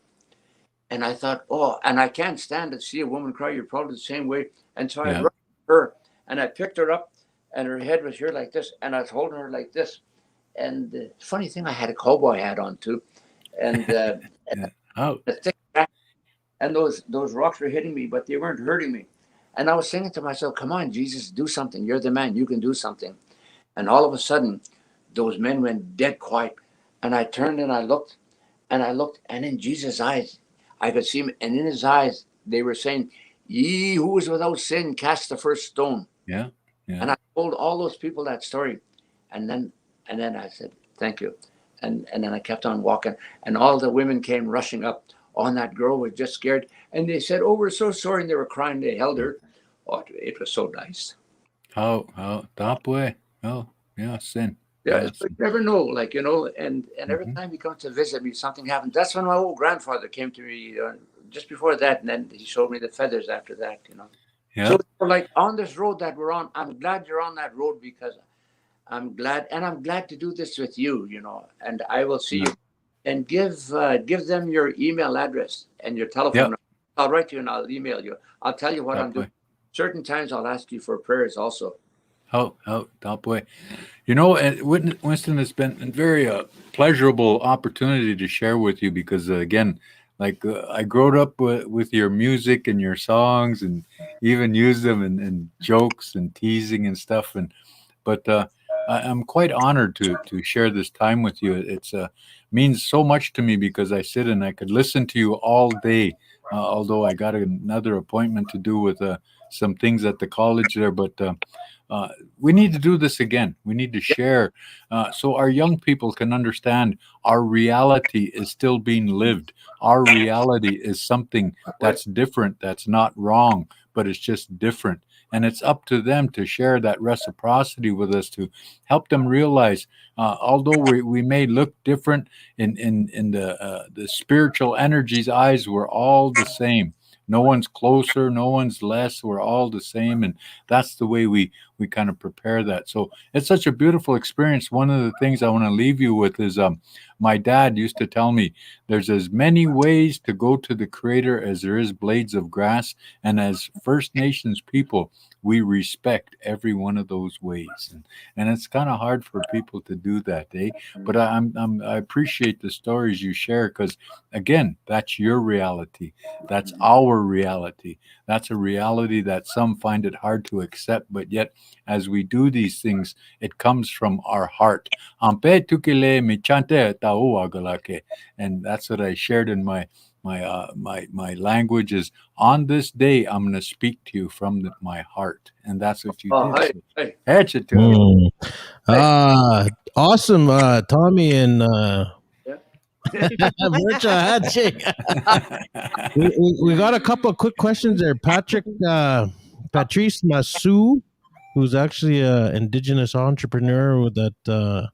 And I thought, oh, and I can't stand to see a woman cry. You're probably the same way. And so I rushed her, and I picked her up, and her head was here like this, and I was holding her like this. And the funny thing, I had a cowboy hat on too, and the thick hat, and those rocks were hitting me, but they weren't hurting me. And I was saying to myself, "Come on, Jesus, do something. You're the man. You can do something." And all of a sudden, those men went dead quiet, and I turned and I looked, and in Jesus' eyes, I could see him, and in his eyes, they were saying, "Ye who is without sin, cast the first stone." Yeah. And I told all those people that story, and then I said, "Thank you," and then I kept on walking, and all the women came rushing up. Oh, and that girl was just scared, and they said, "Oh, we're so sorry," and they were crying. They held her. Oh, it was so nice. How top way. Oh, yeah, sin. Yeah, Yes. you never know, and every time he comes to visit me, something happens. That's when my old grandfather came to me just before that, and then he showed me the feathers after that, Yeah. So, like on this road that we're on, I'm glad you're on that road because I'm glad to do this with you, and I will see you. And give them your email address and your telephone number. I'll write you and I'll email you. I'll tell you what I'm doing. Certain times I'll ask you for prayers also. Top way. Winston, it's been a very pleasurable opportunity to share with you because, again, I grew up with your music and your songs and even used them in jokes and teasing and stuff. But I'm quite honored to share this time with you. It's means so much to me because I sit and I could listen to you all day, although I got another appointment to do with some things at the college there. But we need to do this again. We need to share so our young people can understand our reality is still being lived. Our reality is something that's different, that's not wrong, but it's just different. And it's up to them to share that reciprocity with us to help them realize, although we may look different in the spiritual energy's eyes, we're all the same. No one's closer, no one's less. We're all the same, and that's the way we kind of prepare that. So it's such a beautiful experience. One of the things I want to leave you with is my dad used to tell me there's as many ways to go to the Creator as there is blades of grass. And as First Nations people, we respect every one of those ways. And it's kind of hard for people to do that, eh? But I appreciate the stories you share because, again, that's your reality. That's our reality. That's a reality that some find it hard to accept, but yet as we do these things, it comes from our heart. And that's what I shared in my language is on this day I'm going to speak to you from my heart, and that's what you did. Hey. Catch it to you. Awesome, Tommy and Yeah. virtual handshake. we got a couple of quick questions there. Patrice Massou, who's actually an Indigenous entrepreneur that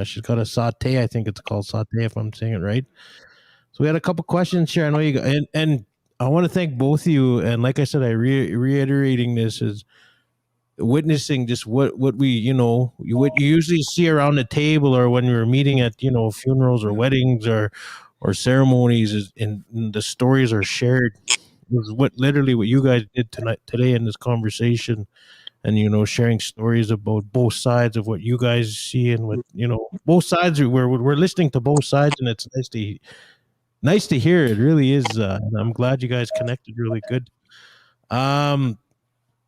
she's got a saute. I think it's called saute, if I'm saying it right. So we had a couple questions here. I know you got, and I want to thank both of you. And like I said, reiterating this is witnessing just what we what you usually see around the table or when we were meeting at funerals or weddings or ceremonies is and the stories are shared is what you guys did today in this conversation, and sharing stories about both sides of what you guys see and what both sides we're listening to both sides, and it's nice to hear. It really is. And I'm glad you guys connected really good.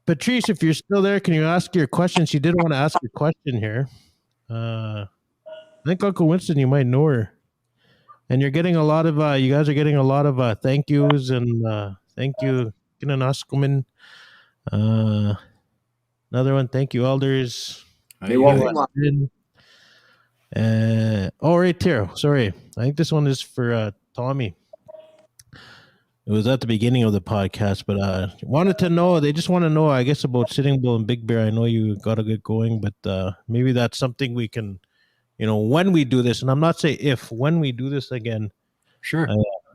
Patrice, if you're still there, can you ask your question? She did want to ask a question here. I think Uncle Winston, you might know her. And you're getting a lot of, you guys are getting a lot of thank yous and thank you, Kinanaskomin. Another one, thank you, elders. You're welcome. Right here. Sorry. I think this one is for Tommy. It was at the beginning of the podcast, but they just want to know, I guess, about Sitting Bull and Big Bear. I know you got to get going, but maybe that's something we can, when we do this, and I'm not saying if, when we do this again, Sure.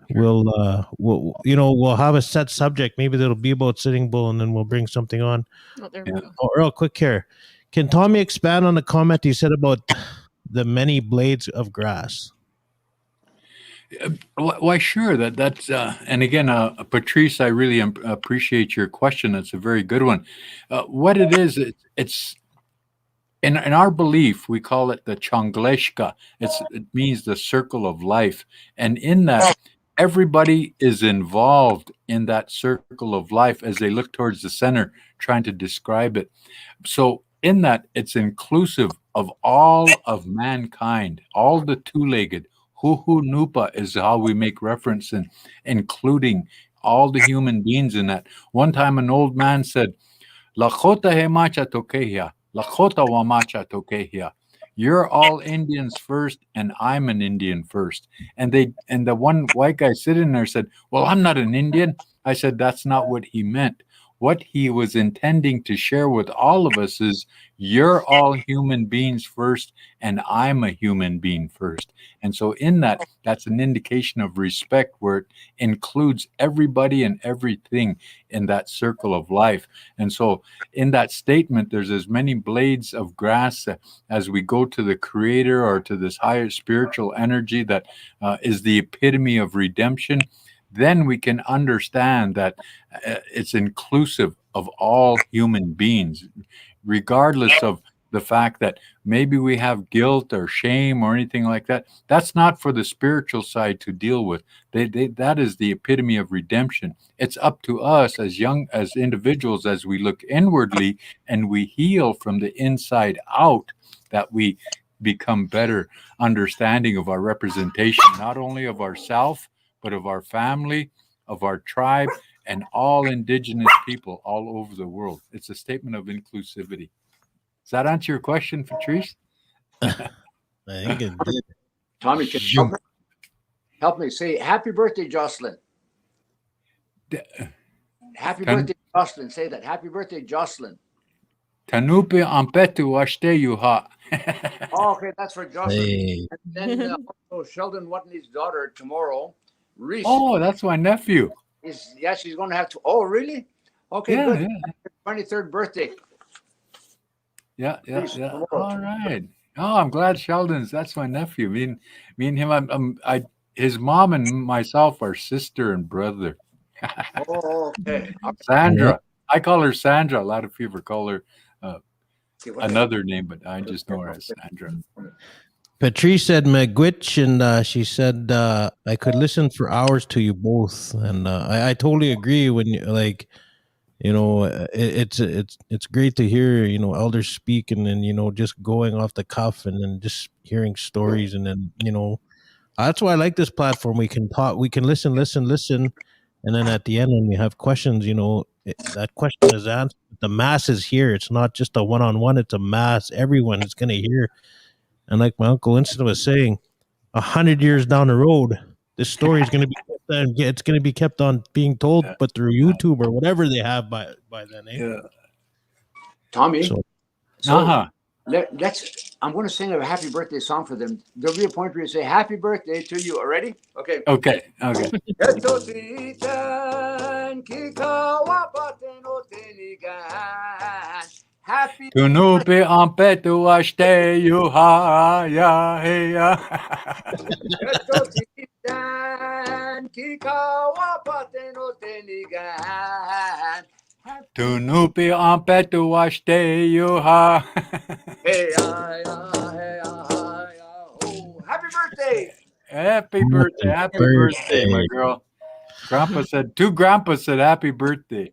We'll have a set subject. Maybe that'll be about Sitting Bull, and then we'll bring something on. Oh, there we go. Real quick here. Can Tommy expand on the comment you said about the many blades of grass? Why, sure. That's and again, Patrice, I really appreciate your question. It's a very good one. What it is, it's in our belief, we call it the Changleshka. It means the circle of life, and in that, everybody is involved in that circle of life as they look towards the center, trying to describe it. So in that, it's inclusive of all of mankind, all the two-legged. Huhu Nupa is how we make reference, and including all the human beings in that. One time an old man said, Lakota he macha tokehia, Lakota wa macha tokehia. You're all Indians first, and I'm an Indian first. And the one white guy sitting there said, well, I'm not an Indian. I said, that's not what he meant. What he was intending to share with all of us is you're all human beings first, and I'm a human being first. And so in that, that's an indication of respect where it includes everybody and everything in that circle of life. And so in that statement, there's as many blades of grass as we go to the Creator or to this higher spiritual energy that is the epitome of redemption. Then we can understand that it's inclusive of all human beings, regardless of the fact that maybe we have guilt or shame or anything like that. That's not for the spiritual side to deal with. That is the epitome of redemption. It's up to us as individuals, as we look inwardly and we heal from the inside out, that we become better understanding of our representation, not only of ourself, but of our family, of our tribe, and all Indigenous people all over the world. It's a statement of inclusivity. Does that answer your question, Patrice? I think it did. Tommy, can you help me say happy birthday, Jocelyn? Happy birthday, Jocelyn. Say that. Happy birthday, Jocelyn. Tanupe ampetu ashte yuha. Oh, okay, that's for Jocelyn. Hey. And then also Sheldon Wuttunee's daughter tomorrow, Reese. Oh, that's my nephew. She's going to have to. Oh, really? Okay, Yeah, good. yeah. 23rd birthday. Yeah. Peace and love. All right. Oh, I'm glad Sheldon's. That's my nephew. Me and him. His mom and myself are sister and brother. Oh, okay. Sandra. I call her Sandra. A lot of people call her Okay, what the- another name, but I just know her as Sandra. Patrice said Megwitch, and she said I could listen for hours to you both, and I totally agree. When you like, it's great to hear elders speak, and then just going off the cuff, and then just hearing stories, and then that's why I like this platform. We can talk, we can listen, and then at the end when we have questions, that question is answered. The mass is here. It's not just a one-on-one. It's a mass. Everyone is going to hear. And like my uncle Winston was saying, 100 years down the road, this story is going to be it's going to be kept on being told, Yeah. but through YouTube or whatever they have by then. Yeah. Tommy, So, let's. I'm going to sing a happy birthday song for them. There'll be a point where you say happy birthday to you. Already? Okay. Okay. Eto titan kikawapate no tenigan. Happy Tunupi ampetu ashte yuha ya heya. Eto titan kikawapate no tenigan. Tunupi ampetu ashte yuha. Hey, hey, oh. Happy birthday! Happy birthday. Happy birthday, my girl. Two grandpas said happy birthday.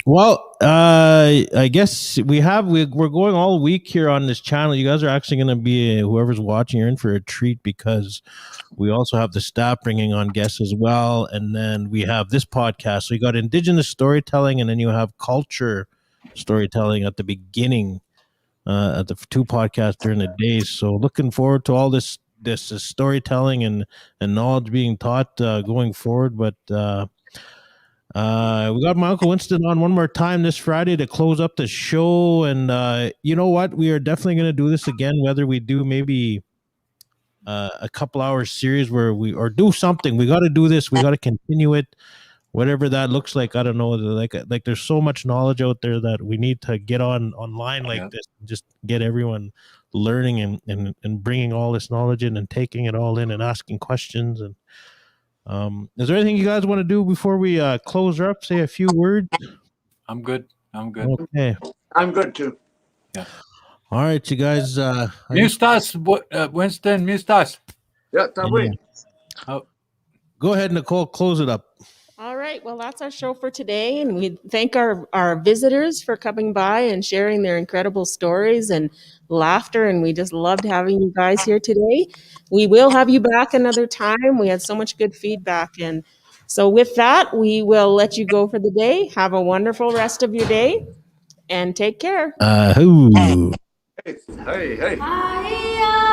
Well, I guess we're going all week here on this channel. You guys are actually going to be, whoever's watching, you're in for a treat, because we also have the staff bringing on guests as well. And then we have this podcast. So you got Indigenous storytelling, and then you have culture storytelling at the beginning, at the two podcasts during the days. So looking forward to all this storytelling and knowledge being taught going forward. But we got my Uncle Winston on one more time this Friday to close up the show. And you know what? We are definitely going to do this again, whether we do maybe a couple hours series or do something. We got to do this. We got to continue it, whatever that looks like. I don't know. Like there's so much knowledge out there that we need to get online like this, and just get everyone learning and bringing all this knowledge in and taking it all in and asking questions. And is there anything you guys want to do before we close her up? Say a few words. I'm good. Okay. I'm good too. Yeah. All right, you guys. Mustas, Winston, Mustas. Yeah, that way. Go ahead, Nicole. Close it up. All right. Well, that's our show for today. And we thank our visitors for coming by and sharing their incredible stories and laughter. And we just loved having you guys here today. We will have you back another time. We had so much good feedback. And so with that, we will let you go for the day. Have a wonderful rest of your day and take care. Who? Hey. Hi-ya.